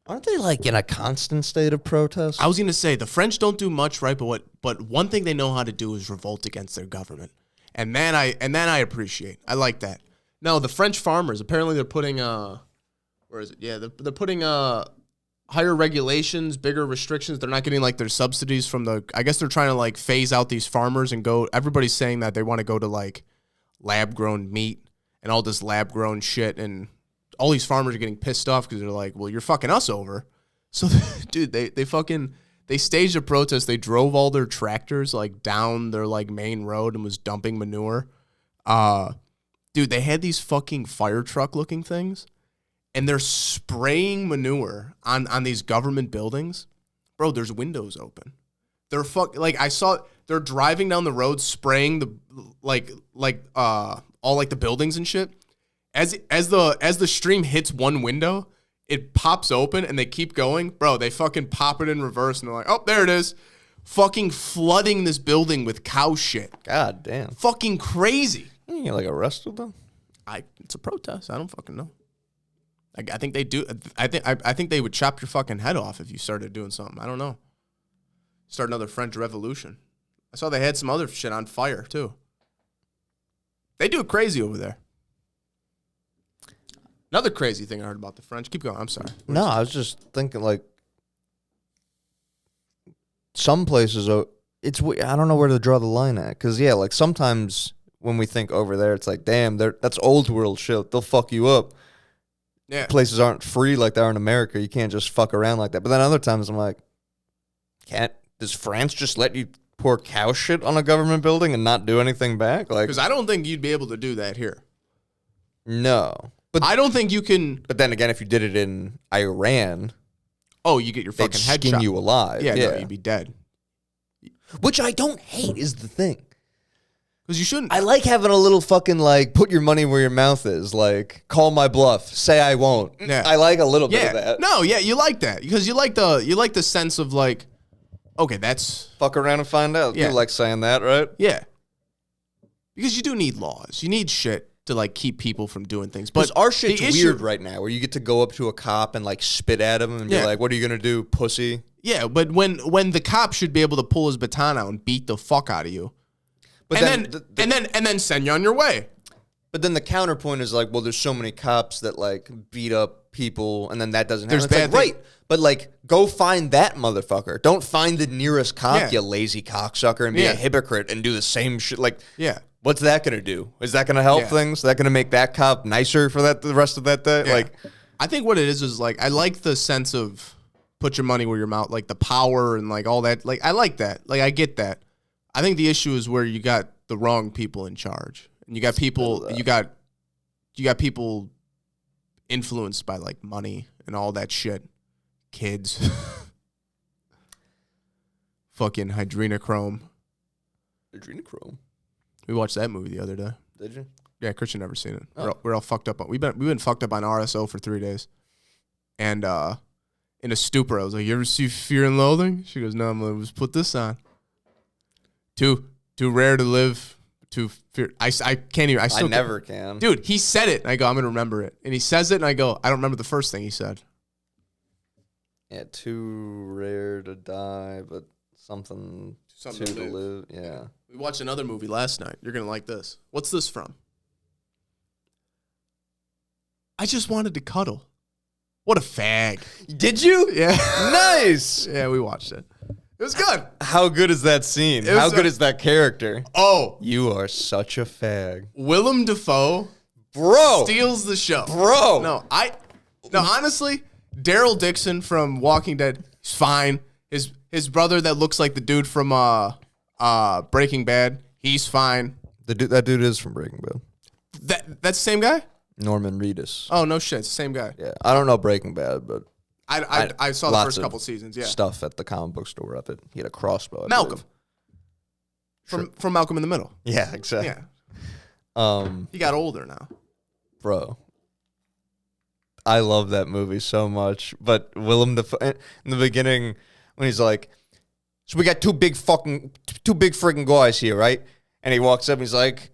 Aren't they like in a constant state of protest? I was going to say the French don't do much, right? But one thing they know how to do is revolt against their government, and that I appreciate. I like that. No, the French farmers apparently they're putting where is it? Yeah, they're putting higher regulations, bigger restrictions. They're not getting like their subsidies from the. I guess they're trying to like phase out these farmers and go. Everybody's saying that they want to go to like lab grown meat and all this lab grown shit and. All these farmers are getting pissed off because they're like, well, you're fucking us over. So, dude, they staged a protest. They drove all their tractors like down their like main road and was dumping manure. Dude, they had these fucking fire truck looking things and they're spraying manure on these government buildings. Bro, there's windows open. They're I saw they're driving down the road spraying the all like the buildings and shit. As the stream hits one window, it pops open and they keep going. Bro, they fucking pop it in reverse and they're like, oh, there it is. Fucking flooding this building with cow shit. God damn. Fucking crazy. You get like arrested though? It's a protest. I don't fucking know. I think they do. I think they would chop your fucking head off if you started doing something. I don't know. Start another French Revolution. I saw they had some other shit on fire too. They do it crazy over there. Another crazy thing I heard about the French. Keep going. I'm sorry. No, I was just thinking like some places, I don't know where to draw the line at. Because, yeah, like sometimes when we think over there, it's like, damn, that's old world shit. They'll fuck you up. Yeah. Places aren't free like they are in America. You can't just fuck around like that. But then other times I'm like, does France just let you pour cow shit on a government building and not do anything back? Like, because I don't think you'd be able to do that here. No. But I don't think you can. But then again, if you did it in Iran, you get your fucking head skin shot. You alive. Yeah, no, you'd be dead. Which I don't hate is the thing. Because you shouldn't. I like having a little fucking like put your money where your mouth is. Like call my bluff. Say I won't. Yeah. I like a little bit of that. No, yeah, you like that because you like the sense of like, okay, that's fuck around and find out. Yeah. You like saying that, right? Yeah. Because you do need laws. You need shit to like keep people from doing things. But our shit's weird right now, where you get to go up to a cop and like spit at him and be like, "What are you gonna do, pussy?" Yeah, but when the cop should be able to pull his baton out and beat the fuck out of you, but and then send you on your way. But then the counterpoint is like, well, there's so many cops that like beat up people, and then that doesn't happen. There's bad right. But like, go find that motherfucker. Don't find the nearest cop, you lazy cocksucker, and be a hypocrite and do the same shit. Like, what's that going to do? Is that going to help things? Is that going to make that cop nicer for the rest of that day? Yeah. Like, I think what it is like, I like the sense of put your money where your mouth, like the power and like all that. Like, I like that. Like, I get that. I think the issue is where you got the wrong people in charge. And you got people, you got people influenced by like money and all that shit. Kids. Fucking hydrenochrome. Adrenochrome. We watched that movie the other day. Did you? Yeah, Christian never seen it. Oh. We're all fucked up. We've been fucked up on RSO for 3 days. And in a stupor, I was like, "You ever see Fear and Loathing?" She goes, "No, I'm gonna just put this on." Too rare to live. Too fear. I can't even. I never can. Dude, he said it. And I go, I'm gonna remember it. And he says it, and I go, I don't remember the first thing he said. Yeah, too rare to die, but something to live. Yeah. We watched another movie last night. You're gonna like this. What's this from? I Just Wanted to Cuddle. What a fag. Did you? Yeah. Nice. Yeah, we watched it. It was good. How good is that scene? How good is that character? Oh. You are such a fag. Willem Dafoe. Bro. Steals the show. Bro. No, honestly, Daryl Dixon from Walking Dead, he's fine. His brother that looks like the dude from Breaking Bad, he's fine. That dude is from Breaking Bad. That's the same guy? Norman Reedus. Oh, no shit. It's the same guy. Yeah. I don't know Breaking Bad, but I saw the first couple seasons, stuff at the comic book store of it. He had a crossbow. Malcolm. From Malcolm in the Middle. Yeah, exactly. Yeah. He got older now. Bro. I love that movie so much. But Willem Dafoe, in the beginning, when he's like, so we got two big freaking guys here, right? And he walks up and he's like,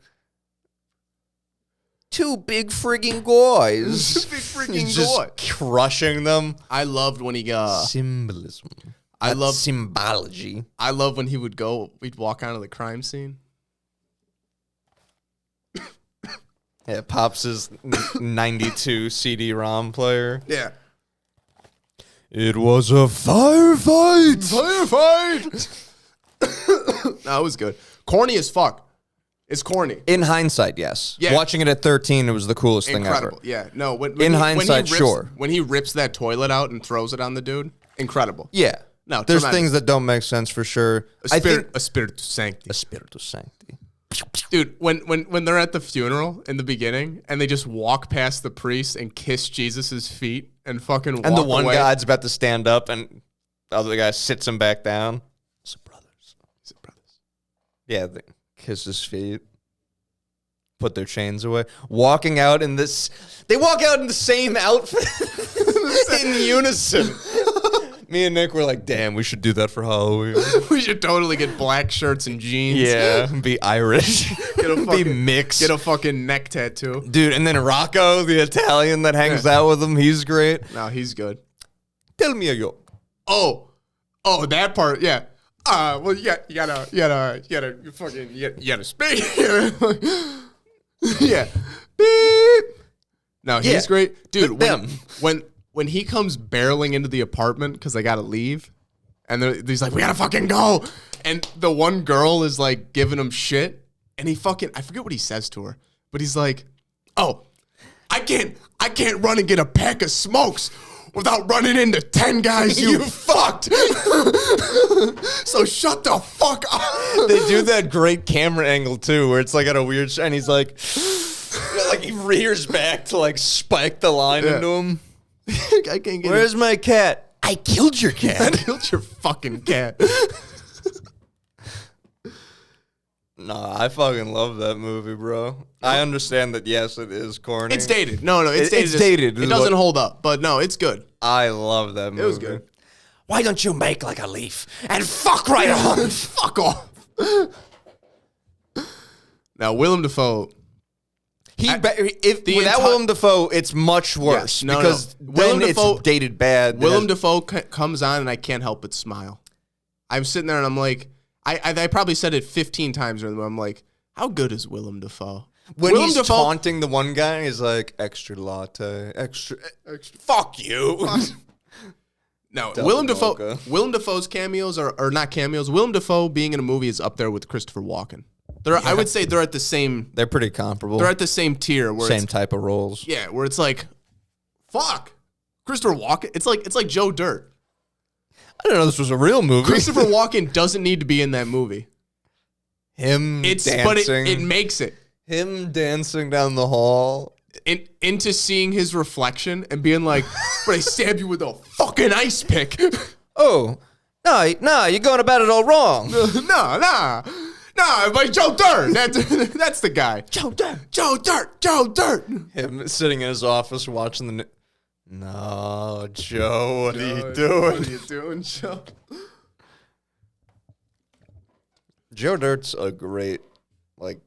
two big frigging guys. Two big frigging just guys. Crushing them. I loved when he Symbolism. I love symbology. I love when we'd walk out of the crime scene. Yeah, Pops' 92 CD-ROM player. Yeah. It was a firefight. No, it was good. Corny as fuck. It's corny. In hindsight, yes. Yeah. Watching it at 13, it was the coolest thing ever. Incredible. Yeah. No. In hindsight, sure. When he rips that toilet out and throws it on the dude, incredible. Yeah. No, there's tremendous. things that don't make sense for sure. A spiritus sancti. A spiritus sancti. Dude, when they're at the funeral in the beginning and they just walk past the priest and kiss Jesus' feet and fucking walk away. And the one guy's about to stand up and the other guy sits him back down. It's brothers. Yeah, they kiss his feet. Put their chains away. Walking out in this... They walk out in the same outfit. In unison. Me and Nick were like, damn, we should do that for Halloween. We should totally get black shirts and jeans. Yeah, be Irish. Be mixed. Get a fucking neck tattoo. Dude, and then Rocco, the Italian that hangs out with him, he's great. No, he's good. Tell me a joke. Oh, that part, yeah. Well, you gotta speak. Yeah. Beep. No, he's great. Dude, when he comes barreling into the apartment because they gotta leave, and he's like, we gotta fucking go. And the one girl is like giving him shit, and I forget what he says to her, but he's like, oh, I can't run and get a pack of smokes without running into 10 guys you fucked. So shut the fuck up. They do that great camera angle too, where it's like at a weird and he's like he rears back to like spike the line into him. I can't get Where's my cat? I killed your cat. I killed your fucking cat. Nah, I fucking love that movie, bro. I understand that, yes, it is corny. It's dated. No, it's dated. It's dated. It doesn't hold up, but no, it's good. I love that movie. It was good. Why don't you make like a leaf and fuck right on? Fuck off. Now, Willem Dafoe. Without Willem Dafoe, it's much worse because then it's dated bad. Willem Dafoe comes on and I can't help but smile. I'm sitting there and I'm like, I probably said it 15 times during the movie. I'm like, how good is Willem Dafoe? When Willem Dafoe taunting the one guy, he's like, extra latte, extra fuck you. No, Willem Dafoe's cameos are not cameos. Willem Dafoe being in a movie is up there with Christopher Walken. I would say they're at the same. They're pretty comparable. They're at the same tier. Same type of roles. Yeah, where it's like, fuck, Christopher Walken. It's like Joe Dirt. I didn't know this was a real movie. Christopher Walken doesn't need to be in that movie. Dancing. But it makes it. Him dancing down the hall. Into seeing his reflection and being like, but I stabbed you with a fucking ice pick. Oh, no, you're going about it all wrong. No, but Joe Dirt. That's the guy. Joe Dirt. Him sitting in his office watching the... No, Joe, what are you doing? What are you doing, Joe? Joe Dirt's a great, like,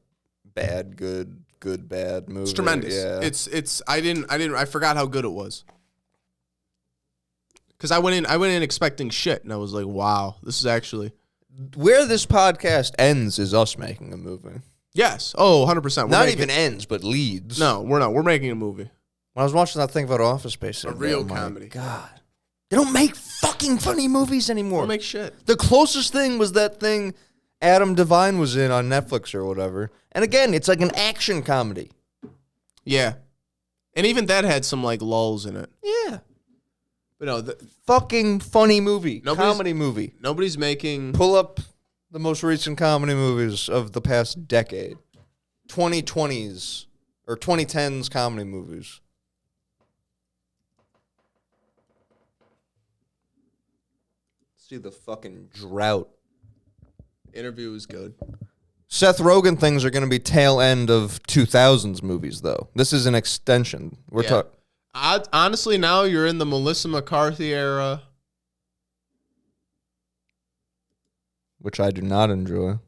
bad, good, bad movie. It's tremendous. Yeah. I forgot how good it was. Because I went in expecting shit, and I was like, wow, this is actually... Where this podcast ends is us making a movie. Yes. Oh, 100%. Not even ends, but leads. No, we're not. We're making a movie. When I was watching that thing about Office Space, a real comedy. God, they don't make fucking funny movies anymore. They don't make shit. The closest thing was that thing Adam Devine was in on Netflix or whatever. And again, it's like an action comedy. Yeah, and even that had some like lulls in it. Yeah, but no, fucking funny movie, comedy movie. Nobody's making. Pull up the most recent comedy movies of the past decade, 2020s or 2010s comedy movies. See the fucking drought. Interview is good. Seth Rogen things are going to be tail end of 2000s movies, though. This is an extension. We're talking. Honestly, now you're in the Melissa McCarthy era, which I do not enjoy.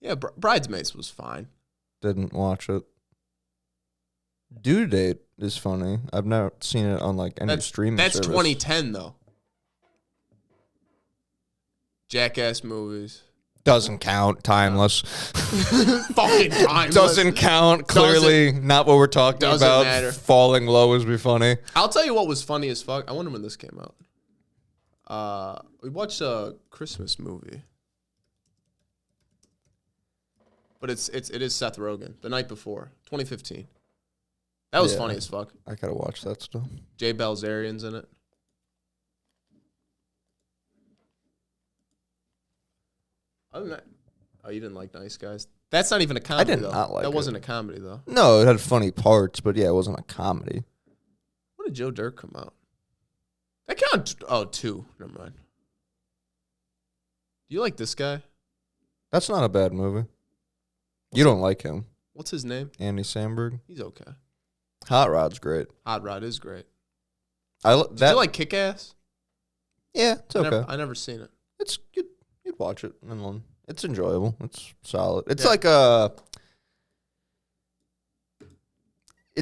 Yeah, Bridesmaids was fine. Didn't watch it. Due Date is funny. I've never seen it on like any streaming That's service. 2010 though. Jackass movies. Doesn't count. Timeless. Fucking timeless. Doesn't count. Clearly not what we're talking about. Matter. Falling Low would be funny. I'll tell you what was funny as fuck. I wonder when this came out. We watched a Christmas movie. But it is Seth Rogen. The Night Before. 2015. That was funny as fuck. I gotta watch that still. Jay Balzerian's in it. Oh, you didn't like Nice Guys? That's not even a comedy, I did not like it. That wasn't a comedy, though. No, it had funny parts, but yeah, it wasn't a comedy. When did Joe Dirt come out? That counted. Oh, 2. Never mind. Do you like this guy? That's not a bad movie. You don't like him. What's his name? Andy Samberg. He's okay. Hot Rod's great. Hot Rod is great. Did you like Kick-Ass? Yeah, it's okay. I never seen it. It's good. You'd watch it. It's enjoyable. It's solid. It's like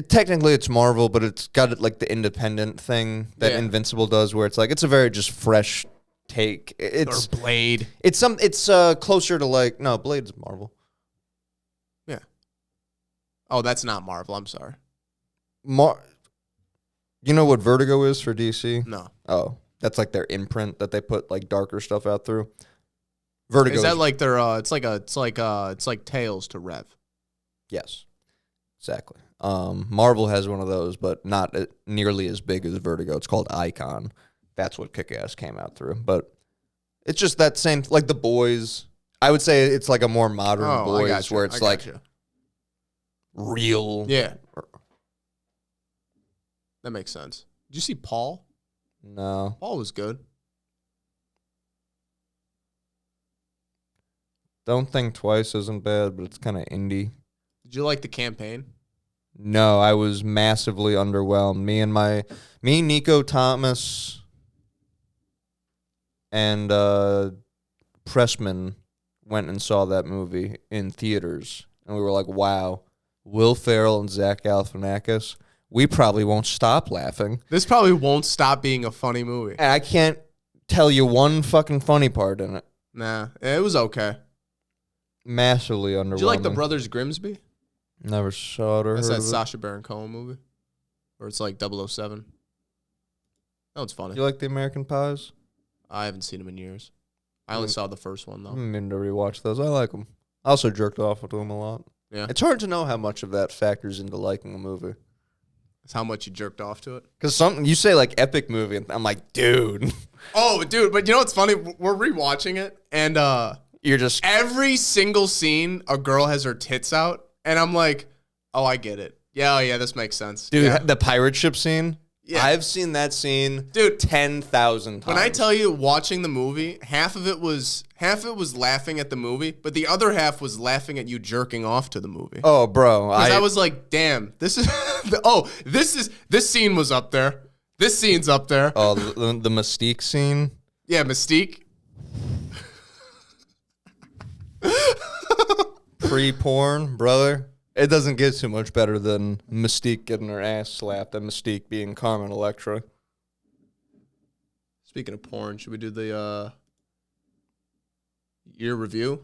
technically it's Marvel, but it's got like the independent thing that Invincible does, where it's like it's a very just fresh take. It's or Blade. It's closer to like Blade's Marvel. Yeah. Oh, that's not Marvel. I'm sorry. You know what Vertigo is for DC? No. Oh, that's like their imprint that they put like darker stuff out through. Vertigo. Is that like their? It's like Tales to Rev. Yes, exactly. Marvel has one of those, but not nearly as big as Vertigo. It's called Icon. That's what Kick-Ass came out through. But it's just that same, like The Boys. I would say it's like a more modern Boys where it's like real. Yeah. That makes sense. Did you see Paul? No. Paul was good. Don't Think Twice isn't bad, but it's kind of indie. Did you like The Campaign? No, I was massively underwhelmed. Me, Nico Thomas, and Pressman went and saw that movie in theaters, and we were like, wow, Will Ferrell and Zach Galifianakis, we probably won't stop laughing. This probably won't stop being a funny movie. And I can't tell you one fucking funny part in it. Nah, it was okay. Massively underwhelming. Did you like The Brothers Grimsby? Never saw it or That's heard that of it. Sacha Baron Cohen movie. Or it's like 007. That one's funny. You like The American Pies? I haven't seen them in years. I only saw the first one, though. I'm meaning to rewatch those. I like them. I also jerked off with them a lot. Yeah. It's hard to know how much of that factors into liking a movie. It's how much you jerked off to it? Because you say like epic movie, and I'm like, dude. Oh, dude, but you know what's funny? We're rewatching it, and you're just every single scene, a girl has her tits out, and I'm like, oh, I get it. Yeah, oh, yeah, this makes sense. Dude, yeah. The pirate ship scene? Yeah. I've seen that scene, dude, 10,000 times. When I tell you, watching the movie, half of it was laughing at the movie, but the other half was laughing at you jerking off to the movie. Oh, bro. Because I was like, damn, this is this scene was up there. This scene's up there. Oh, the Mystique scene? Yeah, Mystique. Pre-porn, brother. It doesn't get too much better than Mystique getting her ass slapped and Mystique being Carmen Electra. Speaking of porn, should we do the year review?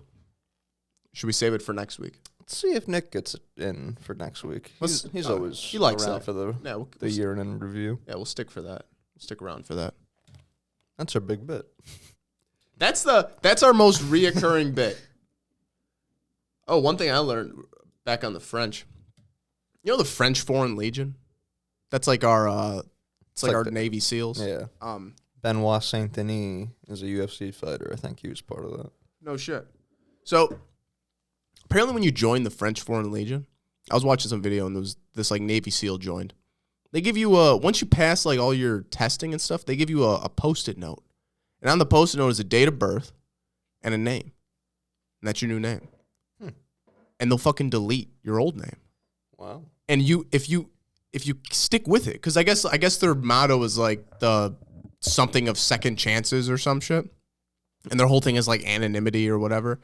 Should we save it for next week? Let's see if Nick gets it in for next week. He's always he likes around that. for the year in review. Yeah, we'll stick for that. We'll stick around for that. That's our big bit. That's our most reoccurring bit. Oh, one thing I learned back on the French. You know the French Foreign Legion? That's like our it's like our Navy SEALs. Yeah. Benoit Saint-Denis is a UFC fighter. I think he was part of that. No shit. So apparently when you join the French Foreign Legion, I was watching some video and there was this like Navy SEAL joined. They give you once you pass like all your testing and stuff, they give you a Post-it note. And on the Post-it note is a date of birth and a name. And that's your new name. And they'll fucking delete your old name. Wow. And if you stick with it, because I guess their motto is like the something of second chances or some shit, and their whole thing is like anonymity or whatever.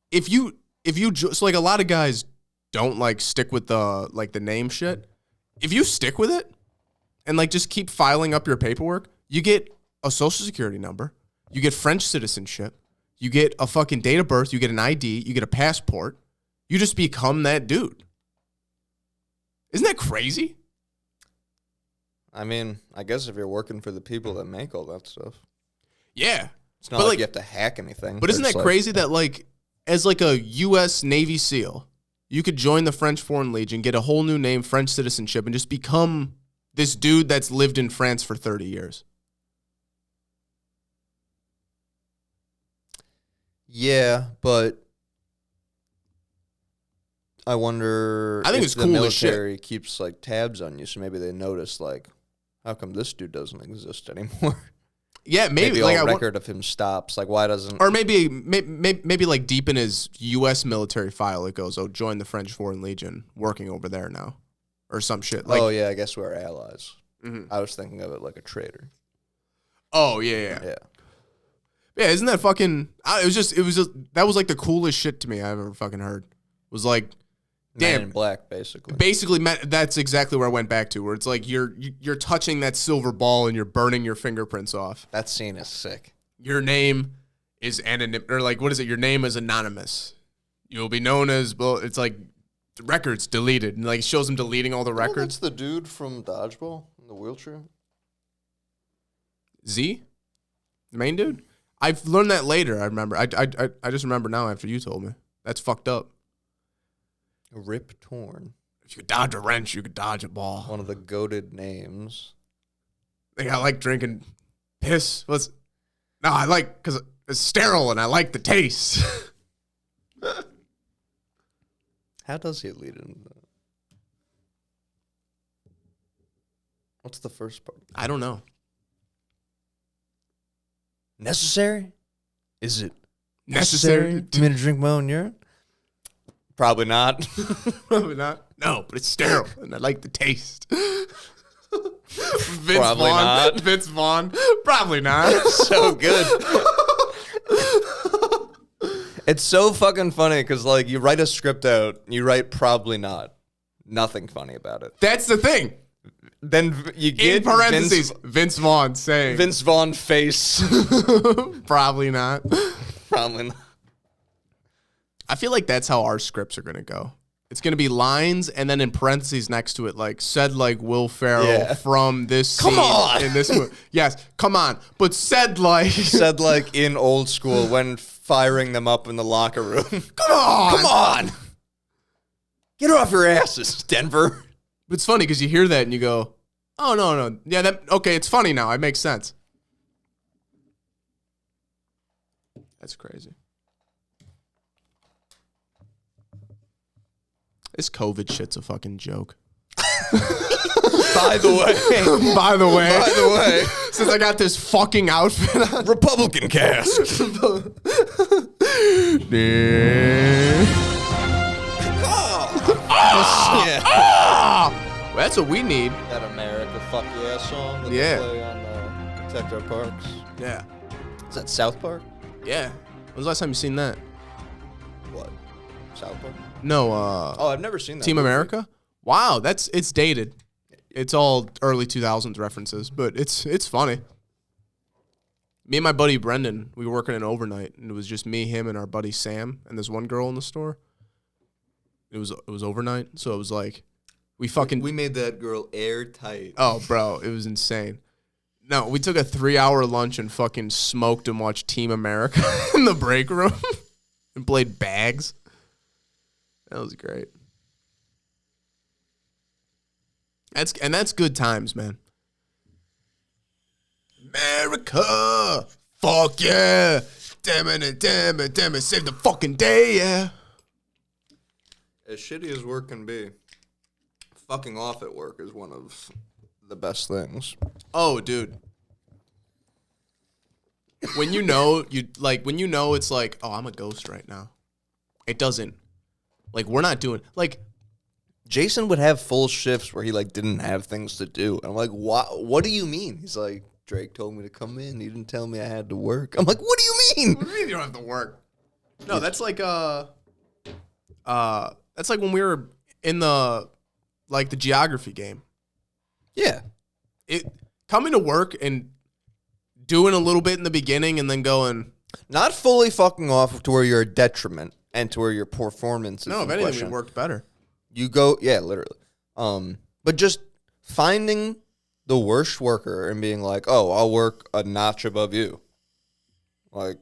If you so like a lot of guys don't like stick with the like the name shit, if you stick with it and like just keep filing up your paperwork, you get a social security number, you get French citizenship, you get a fucking date of birth, you get an ID, you get a passport, you just become that dude. Isn't that crazy? I mean, I guess if you're working for the people that make all that stuff. Yeah. It's not like you have to hack anything. But isn't that crazy that like as like a U.S. Navy SEAL, you could join the French Foreign Legion, get a whole new name, French citizenship, and just become this dude that's lived in France for 30 years? Yeah, but I wonder I think if it's the cool as shit. military keeps like tabs on you, so maybe they notice like, how come this dude doesn't exist anymore? Yeah, maybe like a record of him stops. Like, why doesn't? Or maybe like deep in his U.S. military file, it goes, "Oh, join the French Foreign Legion, working over there now," or some shit. Like, oh yeah, I guess we're allies. Mm-hmm. I was thinking of it like a traitor. Oh yeah. Isn't that fucking? It was just that was like the coolest shit to me I've ever fucking heard. Was like, damn, Man in Black, basically. Basically, that's exactly where I went back to, where it's like you're touching that silver ball and you're burning your fingerprints off. That scene is sick. Your name is anonym, or like, what is it? Your name is anonymous. You'll be known as, well, it's like the records deleted, and like it shows him deleting all the records. That's the dude from Dodgeball in the wheelchair. Z, the main dude. I've learned that later. I remember. I just remember now after you told me. That's fucked up. Rip Torn. If you could dodge a wrench, you could dodge a ball. One of the goated names. I like drinking piss. I like, because it's sterile and I like the taste. How does he lead into that? What's the first part? I don't know. Necessary? Is it necessary for me to drink my own urine? Probably not. Probably not. No, but it's sterile, and I like the taste. Probably not. Vince Vaughn. Probably not. So good. It's so fucking funny because, like, you write a script out, you write probably not. Nothing funny about it. That's the thing. Then you get in parentheses Vince Vaughn saying Vince Vaughn face. Probably not. Probably not. I feel like that's how our scripts are gonna go. It's gonna be lines and then in parentheses next to it, like said like Will Ferrell from this scene in this movie. Yes, come on. But said like in Old School when firing them up in the locker room. Come on. Get off your asses, Denver. But it's funny because you hear that and you go, oh, no. Yeah, okay, it's funny now. It makes sense. That's crazy. This COVID shit's a fucking joke. By the way, since I got this fucking outfit on. Republican cast. Well, that's what we need. That America Fuck Yeah song that they play on Protect Our Parks. Yeah. Is that South Park? Yeah. When was the last time you seen that? What? South Park? No, oh, I've never seen that. Team America? Wow, it's dated. It's all early 2000s references, but it's funny. Me and my buddy Brendan, we were working an overnight, and it was just me, him, and our buddy Sam, and this one girl in the store. It was overnight, so it was like we made that girl airtight. Oh, bro, it was insane. No, we took a 3-hour lunch and fucking smoked and watched Team America in the break room and played bags. That was great. That's good times, man. America, fuck yeah, damn it, save the fucking day, yeah. As shitty as work can be, fucking off at work is one of the best things. Oh, dude. When you know it's like, oh, I'm a ghost right now. It doesn't. Like, we're not doing, like, Jason would have full shifts where he, like, didn't have things to do. And I'm like, what do you mean? He's like, Drake told me to come in. He didn't tell me I had to work. I'm like, what do you mean? What do you mean you don't have to work? No, that's like, That's like when we were in the geography game. Yeah. Coming to work and doing a little bit in the beginning and then going. Not fully fucking off to where you're a detriment and to where your performance is No, if anything, we worked better. You go, yeah, literally. But just finding the worst worker and being like, oh, I'll work a notch above you. Like,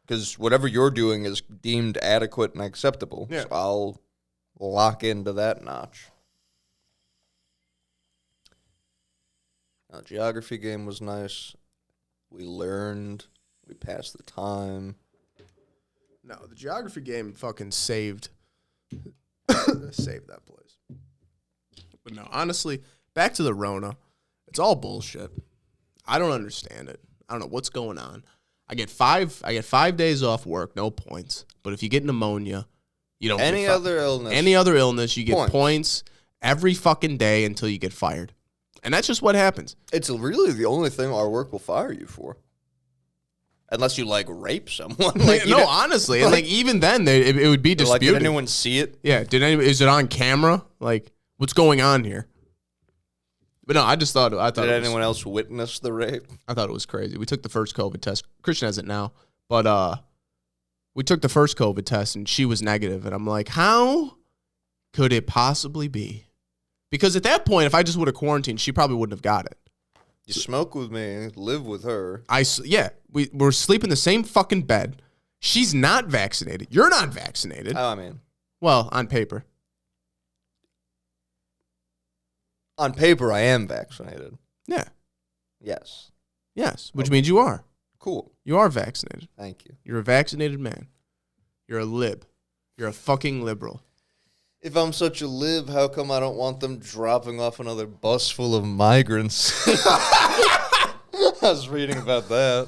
because whatever you're doing is deemed adequate and acceptable. Yeah. So I'll lock into that notch. Now, geography game was nice. We learned. We passed the time. No, the geography game fucking saved that place. But no, honestly, back to the Rona. It's all bullshit. I don't understand it. I don't know what's going on. I get 5 days off work, no points. But if you get pneumonia, you don't Any get other illness, you get points every fucking day until you get fired. And that's just what happens. It's really the only thing our work will fire you for. Unless you, like, rape someone. Like, no, honestly. And, like, even then, it would be disputed. Like, did anyone see it? Yeah. Is it on camera? Like, what's going on here? But no, I thought Did anyone else witness the rape? I thought it was crazy. We took the first COVID test. Christian has it now. But we took the first COVID test, and she was negative. And I'm like, how could it possibly be? Because at that point, if I just would have quarantined, she probably wouldn't have got it. You smoke with me, live with her. We're sleeping in the same fucking bed. She's not vaccinated. You're not vaccinated. I mean. Well, on paper. On paper, I am vaccinated. Yeah. Yes. Yes, which means you are. Cool. You are vaccinated. Thank you. You're a vaccinated man. You're a lib. You're a fucking liberal. If I'm such a lib, how come I don't want them dropping off another bus full of migrants? I was reading about that.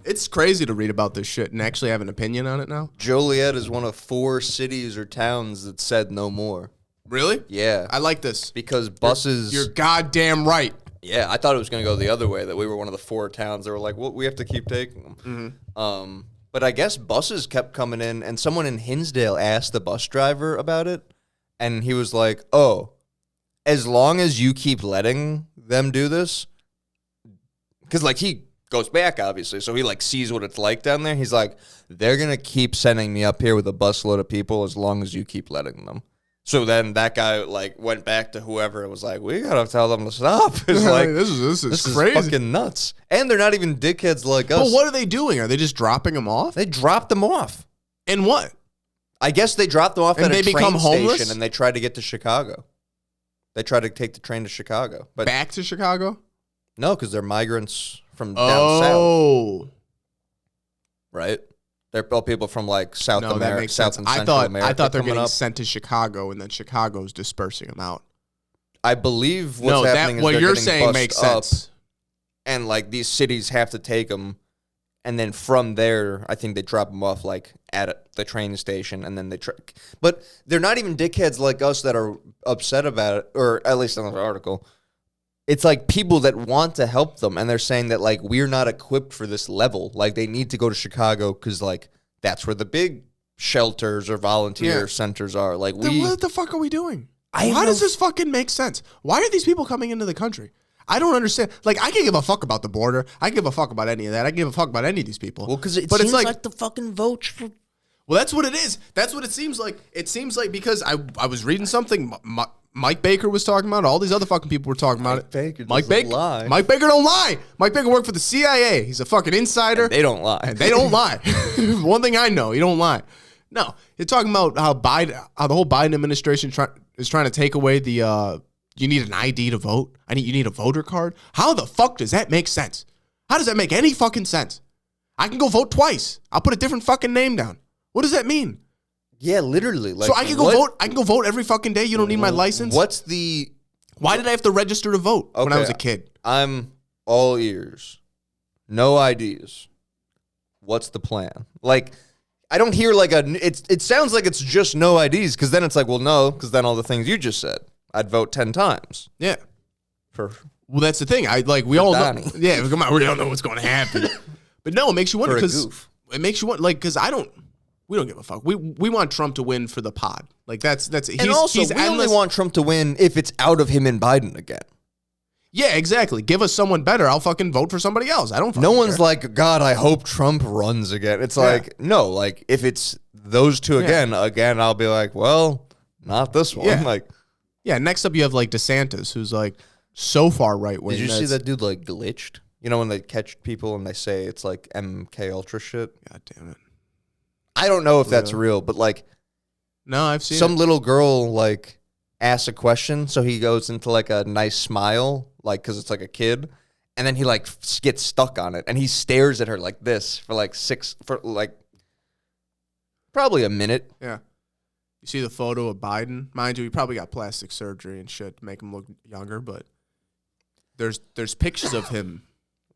It's crazy to read about this shit and actually have an opinion on it now. Joliet is one of 4 cities or towns that said no more. Really? Yeah. I like this. Because buses... You're goddamn right. Yeah, I thought it was going to go the other way, that we were one of the 4 towns that were like, well, we have to keep taking them. Mm-hmm. But I guess buses kept coming in, and someone in Hinsdale asked the bus driver about it, and he was like, oh, as long as you keep letting them do this, because, like, he goes back, obviously, so he, like, sees what it's like down there. He's like, they're going to keep sending me up here with a busload of people as long as you keep letting them. So then that guy, like, went back to whoever and was like, we got to tell them to stop. It's like, this is crazy. Fucking nuts. And they're not even dickheads like us. But what are they doing? Are they just dropping them off? They dropped them off. And what? I guess they dropped them off and at they a become train homeless? station and they tried to get to Chicago. They tried to take the train to Chicago. But back to Chicago? No, because they're migrants from down south. Right? They're all people from, like, South America, that makes South sense. and Central America. I thought they're getting sent to Chicago, and then Chicago's dispersing them out. I believe what's happening is what they're you're getting saying makes sense. And, like, these cities have to take them, and then from there, I think they drop them off, like, at the train station, and then they but they're not even dickheads like us that are upset about it, or at least on the article. It's like people that want to help them, and they're saying that, like, we're not equipped for this level. Like, they need to go to Chicago because, like, that's where the big shelters or volunteer centers are. Like, then what the fuck are we doing? Why does this fucking make sense? Why are these people coming into the country? I don't understand. Like, I can give a fuck about the border. I can give a fuck about any of that. I can give a fuck about any of these people. Well, because it seems like the fucking votes for... Well, that's what it is. That's what it seems like. It seems like because I was reading something... Mike Baker was talking about it. All these other fucking people were talking about it. Mike Baker lie. Mike Baker don't lie. Mike Baker worked for the CIA. He's a fucking insider. And they don't lie. And they don't lie. One thing I know, he don't lie. No, you're talking about how the whole Biden administration is trying to take away the you need an ID to vote. You need a voter card. How the fuck does that make sense? How does that make any fucking sense? I can go vote twice. I'll put a different fucking name down. What does that mean? Yeah, literally. Like, so I can go vote. I can go vote every fucking day. You don't need my license. Why did I have to register to vote when I was a kid? I'm all ears. No IDs. What's the plan? Like, I don't hear like it sounds like it's just no IDs, because then it's like, well, no, because then all the things you just said, I'd vote 10 times. Yeah. Well, that's the thing. We all know. Yeah, come on, we don't know what's going to happen. But no, it makes you wonder, because it makes you wonder, like, because I don't. We don't give a fuck. We want Trump to win for the pod. Like that's and also we only want Trump to win if it's out of him and Biden again. Yeah, exactly. Give us someone better. I'll fucking vote for somebody else. I don't fucking No one's care. like, God, I hope Trump runs again. It's like, no, like if it's those two again, I'll be like, well, not this one. Yeah. Like, yeah, next up you have like DeSantis, who's like so far right wing. Did you see that dude like glitched? You know when they catch people and they say it's like MK Ultra shit? God damn it. I don't know if that's real, but like no, I've seen some little girl like asks a question, so he goes into like a nice smile, like because it's like a kid, and then he like gets stuck on it, and he stares at her like this for like probably a minute. Yeah. You see the photo of Biden? Mind you, he probably got plastic surgery and shit to make him look younger, but there's pictures of him.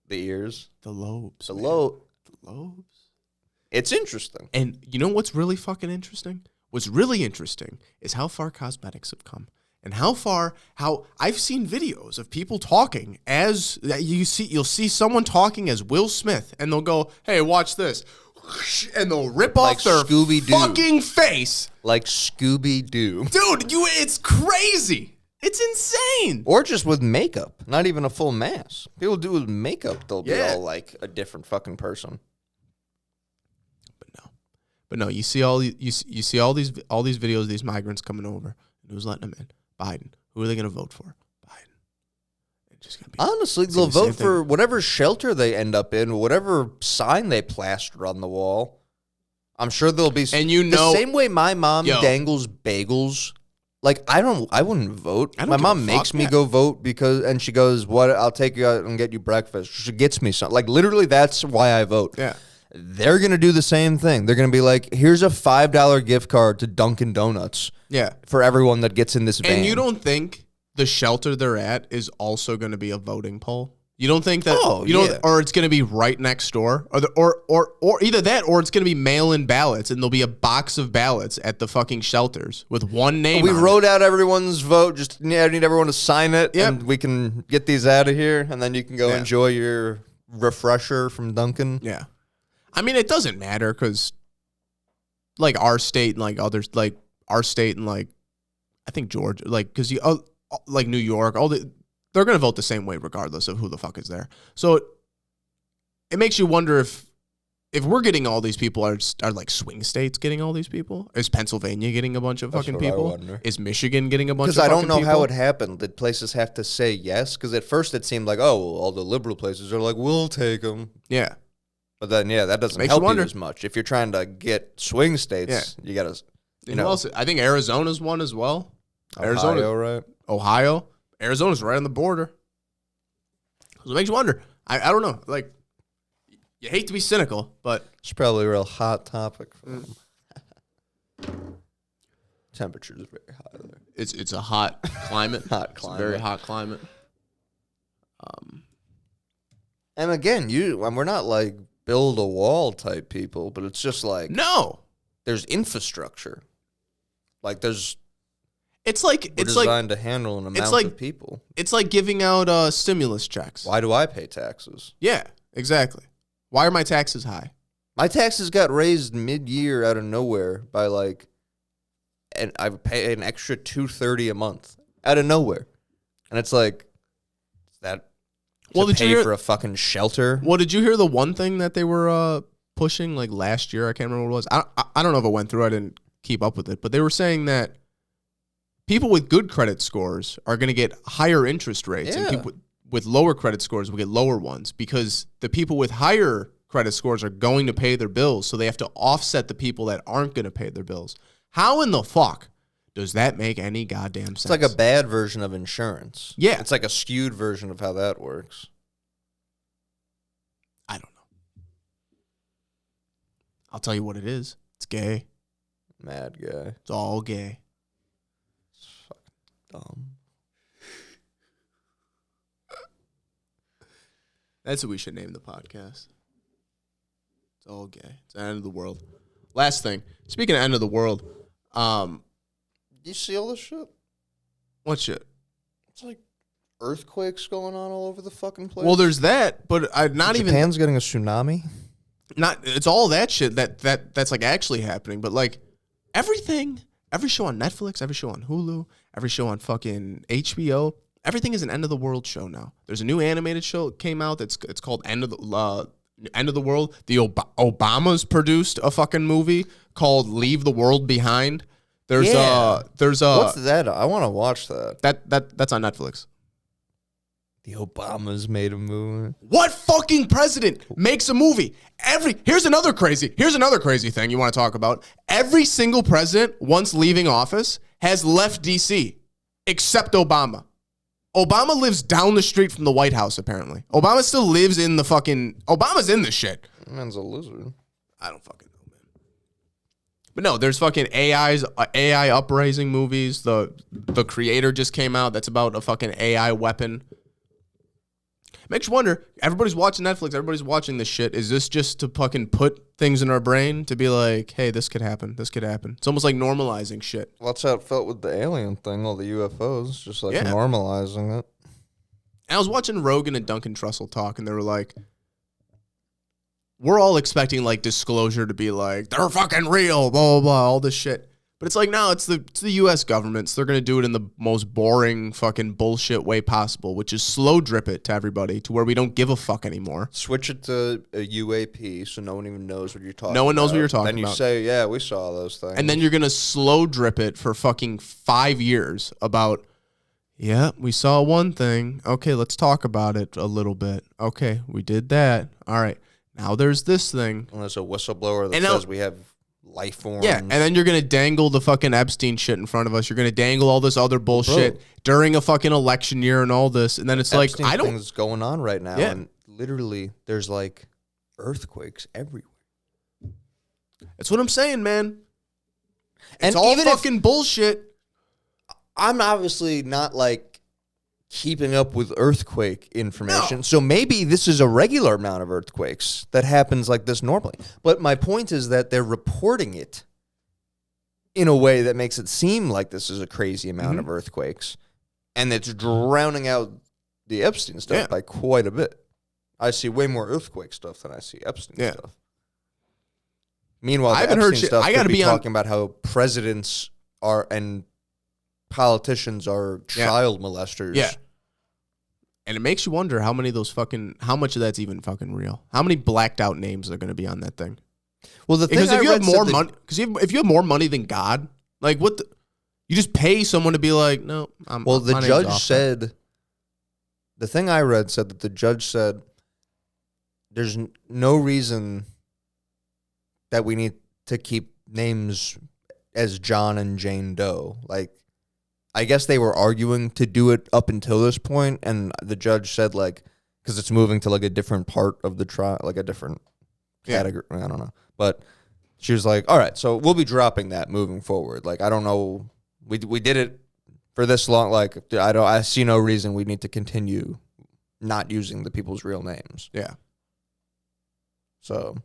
The ears. The lobes. The lobes. It's interesting. And you know what's really fucking interesting? What's really interesting is how far cosmetics have come. And how I've seen videos of people talking as you'll see someone talking as Will Smith, and they'll go, "Hey, watch this." And they'll rip off their fucking face. Like Scooby-Doo. Dude, it's crazy. It's insane. Or just with makeup. Not even a full mask. People do with makeup, they'll be all like a different fucking person. But no, you see all these videos of these migrants coming over. And who's letting them in? Biden. Who are they going to vote for? Biden. It's just gonna be, honestly, they'll vote for whatever shelter they end up in, whatever sign they plaster on the wall. I'm sure there'll be. And you know, the same way my mom dangles bagels. Like I wouldn't vote. My mom makes me go vote and she goes, "What? I'll take you out and get you breakfast." She gets me something. Like literally, that's why I vote. Yeah. They're going to do the same thing. They're going to be like, here's a $5 gift card to Dunkin' Donuts for everyone that gets in this van. And you don't think the shelter they're at is also going to be a voting poll? You don't think that or it's going to be right next door or either that or it's going to be mail-in ballots and there'll be a box of ballots at the fucking shelters with one name We wrote out everyone's vote. Just I need everyone to sign it and we can get these out of here and then you can go enjoy your refresher from Dunkin'. Yeah. I mean, it doesn't matter because, like, our state and, like, others, like, our state and, like, I think Georgia, like, because like, New York, they're going to vote the same way regardless of who the fuck is there. So it makes you wonder if we're getting all these people, are like, swing states getting all these people? Is Pennsylvania getting a bunch of fucking people? Is Michigan getting a bunch of fucking people? Because I don't know how it happened. Did places have to say yes? Because at first it seemed like, oh, well, all the liberal places are like, we'll take them. Yeah. But then, that doesn't help you as much. If you're trying to get swing states, you got to, you know. I think Arizona's one as well. Ohio, right? Ohio. Arizona's right on the border. So it makes you wonder. I don't know. Like, you hate to be cynical, but it's probably a real hot topic for them. Temperature is very high there. It's a hot climate. It's a very hot climate. And again, we're not like build a wall type people, but it's just like there's infrastructure. Like it's designed to handle an amount of people. It's like giving out stimulus checks. Why do I pay taxes? Yeah, exactly. Why are my taxes high? My taxes got raised mid-year out of nowhere by and I pay an extra $230 a month out of nowhere, and it's like that. Well, did you hear for a fucking shelter? Well, did you hear the one thing that they were pushing like last year? I can't remember what it was. I don't know if it went through. I didn't keep up with it, but they were saying that people with good credit scores are going to get higher interest rates, and people with lower credit scores will get lower ones because the people with higher credit scores are going to pay their bills, so they have to offset the people that aren't going to pay their bills. How in the fuck does that make any goddamn sense? It's like a bad version of insurance. Yeah. It's like a skewed version of how that works. I don't know. I'll tell you what it is. It's gay. Mad guy. It's all gay. It's fucking dumb. That's what we should name the podcast. It's all gay. It's the end of the world. Last thing. Speaking of end of the world, you see all this shit? What shit? It's like earthquakes going on all over the fucking place. Well, there's that, but Japan's getting a tsunami. It's all that shit that's like actually happening, but like every show on Netflix, every show on Hulu, every show on fucking HBO, everything is an end of the world show now. There's a new animated show that came out it's called End of the World. The Obamas produced a fucking movie called Leave the World Behind. There's what's that? I want to watch that. That's on Netflix. The Obamas made a movie. What fucking president makes a movie? Here's another crazy thing you want to talk about. Every single president, once leaving office, has left DC, except Obama. Obama lives down the street from the White House, apparently. Obama still lives in the fucking... Obama's in this shit. Man's a lizard. I don't fucking know, man. But no, there's fucking AI uprising movies. The Creator just came out. That's about a fucking AI weapon. Makes you wonder, everybody's watching Netflix, everybody's watching this shit. Is this just to fucking put things in our brain to be like, hey, this could happen, this could happen? It's almost like normalizing shit. Well, that's how it felt with the alien thing, all the UFOs, just like normalizing it. And I was watching Rogan and Duncan Trussell talk, and they were like, we're all expecting like disclosure to be like, they're fucking real, blah, blah, blah, all this shit. But it's like, no, it's the U.S. government, so they're going to do it in the most boring fucking bullshit way possible, which is slow drip it to everybody to where we don't give a fuck anymore. Switch it to a UAP so no one even knows what you're talking about. No one knows what you're talking about. Then you say, yeah, we saw those things. And then you're going to slow drip it for fucking 5 years about, yeah, we saw one thing. Okay, let's talk about it a little bit. Okay, we did that. All right, now there's this thing. And there's a whistleblower that says we have life forms. Yeah, and then you're going to dangle the fucking Epstein shit in front of us. You're going to dangle all this other bullshit during a fucking election year and all this. And then it's Epstein like, I don't... things going on right now. Yeah. And literally, there's like earthquakes everywhere. That's what I'm saying, man. And it's all fucking bullshit. I'm obviously not like keeping up with earthquake information. No. So maybe this is a regular amount of earthquakes that happens like this normally. But my point is that they're reporting it in a way that makes it seem like this is a crazy amount of earthquakes. And it's drowning out the Epstein stuff by quite a bit. I see way more earthquake stuff than I see Epstein stuff. Meanwhile, the Epstein stuff could be talking about how presidents are and politicians are child molesters. Yeah. And it makes you wonder how many of those how much of that's even fucking real? How many blacked out names are going to be on that thing? Well, the thing because if you have more money, if you have more money than God, like you just pay someone to be like, no, the judge said, the thing I read said that the judge said, there's no reason that we need to keep names as John and Jane Doe. Like, I guess they were arguing to do it up until this point, and the judge said, like, because it's moving to, like, a different part of the trial, like a different category. I don't know. But she was like, all right, so we'll be dropping that moving forward. Like, I don't know. We did it for this long. Like, I see no reason we need to continue not using the people's real names. Yeah. So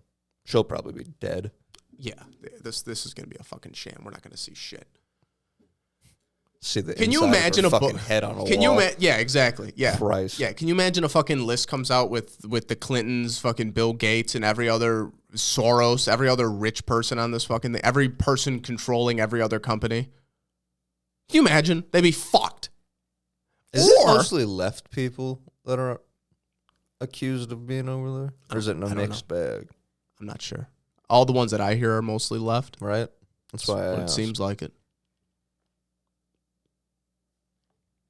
she'll probably be dead. Yeah. This is going to be a fucking sham. We're not going to see shit. See the can you imagine a fucking head on a can wall? Yeah, exactly. Yeah. Christ. Yeah, can you imagine a fucking list comes out with the Clintons, fucking Bill Gates, and every other Soros, every other rich person on this fucking thing, every person controlling every other company? Can you imagine? They'd be fucked. Is it mostly left people that are accused of being over there? Or is it a mixed bag? I'm not sure. All the ones that I hear are mostly left. Right? That's why it seems like it.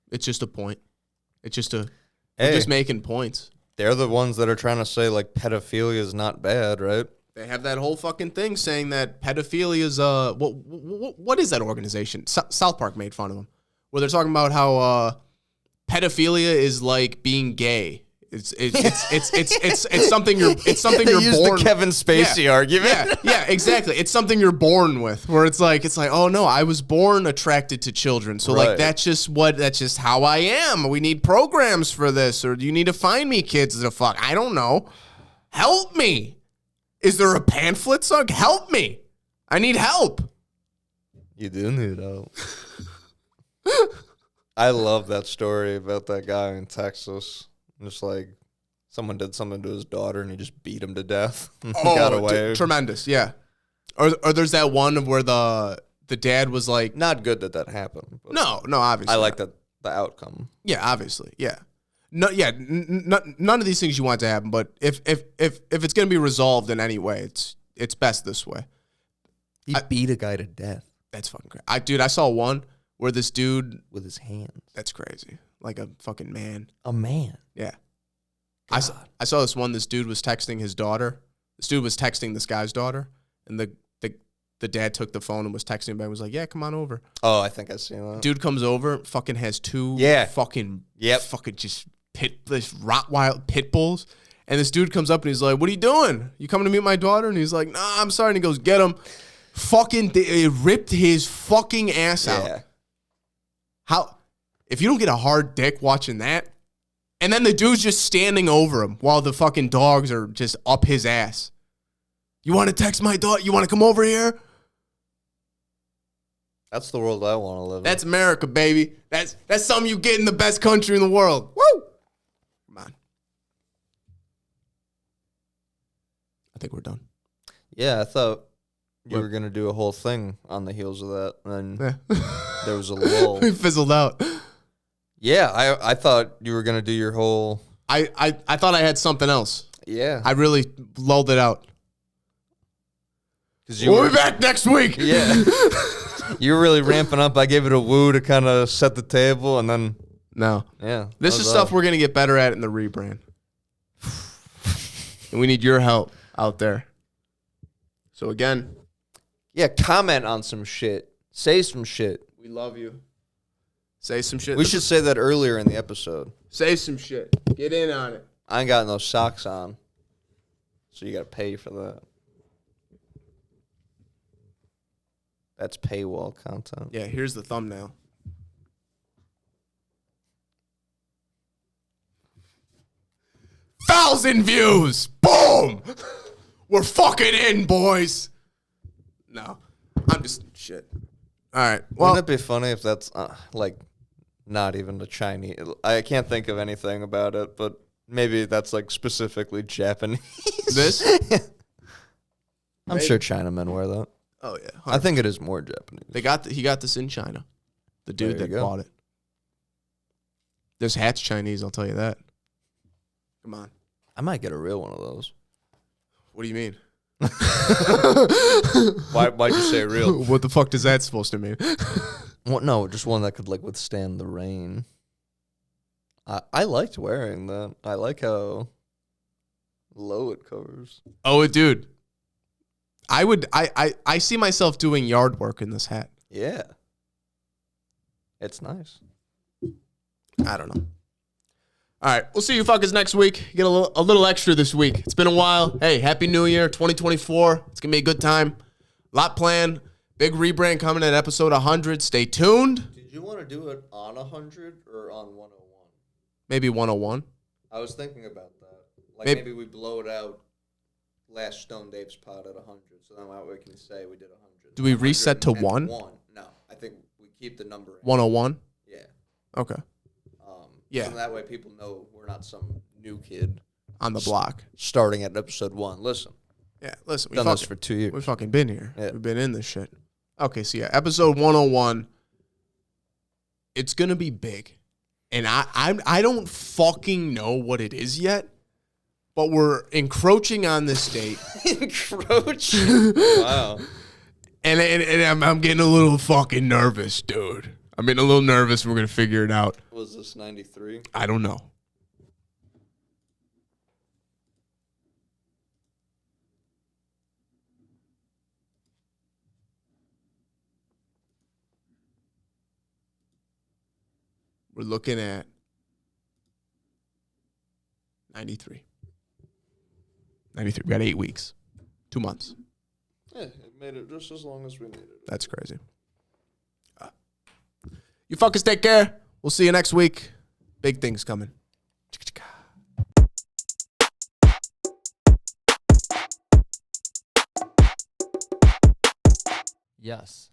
It's just a point. It's just we're just making points. They're the ones that are trying to say, like, pedophilia is not bad, right? They have that whole fucking thing saying that pedophilia is, what is that organization? South Park made fun of them. Where they're talking about how pedophilia is like being gay. It's something you're they born. The Kevin Spacey argument. Yeah, exactly. It's something you're born with. Where it's like, oh no, I was born attracted to children, so like that's just how I am. We need programs for this, or you need to find me kids to fuck. I don't know. Help me. Is there a pamphlet song? Help me. I need help. You do need help. I love that story about that guy in Texas. Just like Someone did something to his daughter and he just beat him to death. Got away. Tremendous, yeah. Or there's that one where the dad was like, not good that happened. No, obviously. I like the outcome. Yeah, obviously, yeah. No, yeah. None of these things you want to happen, but if it's gonna be resolved in any way, it's best this way. He beat a guy to death. That's fucking crazy. I saw one where this dude with his hands. That's crazy. Like a fucking man. A man. Yeah. I saw this one. This dude was texting his daughter. This dude was texting this guy's daughter, and the dad took the phone and was texting him back and was like, yeah, come on over. Oh, I think I've seen that. Dude comes over, fucking has two fucking just Rottweiler pit bulls. And this dude comes up and he's like, what are you doing? You coming to meet my daughter? And he's like, nah, I'm sorry. And he goes, get him. Fucking, it ripped his fucking ass out. How, if you don't get a hard dick watching that, and then the dude's just standing over him while the fucking dogs are just up his ass. You want to text my daughter? You want to come over here? That's the world I want to live in. That's America, baby. That's something you get in the best country in the world. Woo! Come on. I think we're done. Yeah, I thought you were going to do a whole thing on the heels of that. And then there was a lull. We fizzled out. Yeah, I thought you were going to do your whole... I thought I had something else. Yeah. I really lulled it out. We'll be back next week. Yeah. You were really ramping up. I gave it a woo to kind of set the table, and then... No. Yeah. This is stuff we're going to get better at in the rebrand. And we need your help out there. So again... Yeah, comment on some shit. Say some shit. We love you. Say some shit. We should say that earlier in the episode. Say some shit. Get in on it. I ain't got no socks on. So you got to pay for that. That's paywall content. Yeah, here's the thumbnail. Thousand views. Boom. We're fucking in, boys. No, I'm just shit. All right. Well, wouldn't it be funny if that's like not even the Chinese? I can't think of anything about it, but maybe that's like specifically Japanese. This? I'm sure Chinamen wear that. Oh yeah, 100%. I think it is more Japanese. He got this in China. The dude that bought it. This hat's Chinese, I'll tell you that. Come on. I might get a real one of those. What do you mean? Why'd you say real? What the fuck does that supposed to mean? Well, no, just one that could like withstand the rain. I liked wearing that. I like how low it covers. Oh, dude. I see myself doing yard work in this hat. Yeah. It's nice. I don't know. All right, we'll see you fuckers next week. Get a little extra this week. It's been a while. Hey, Happy New Year, 2024. It's going to be a good time. Lot planned. Big rebrand coming at episode 100. Stay tuned. Did you want to do it on 100 or on 101? Maybe 101. I was thinking about that. Like maybe we blow it out last Stone Dave's pod at 100, so then we can say we did 100. Do we reset to 1? No, I think we keep the number. 101? Yeah. Okay. Yeah. So that way people know we're not some new kid on the block starting at episode 1. Listen. Yeah, listen. We've done this for 2 years. We've fucking been here. Yeah. We've been in this shit. Okay, so yeah, episode 101. It's gonna be big, and I don't fucking know what it is yet, but we're encroaching on this date. Encroaching. Wow. And I'm getting a little fucking nervous, dude. I'm getting a little nervous. We're going to figure it out. Was this 93? I don't know. We're looking at 93. 93. We got 8 weeks. 2 months. Yeah, it made it just as long as we needed it. That's crazy. You fuckers take care. We'll see you next week. Big things coming. Yes.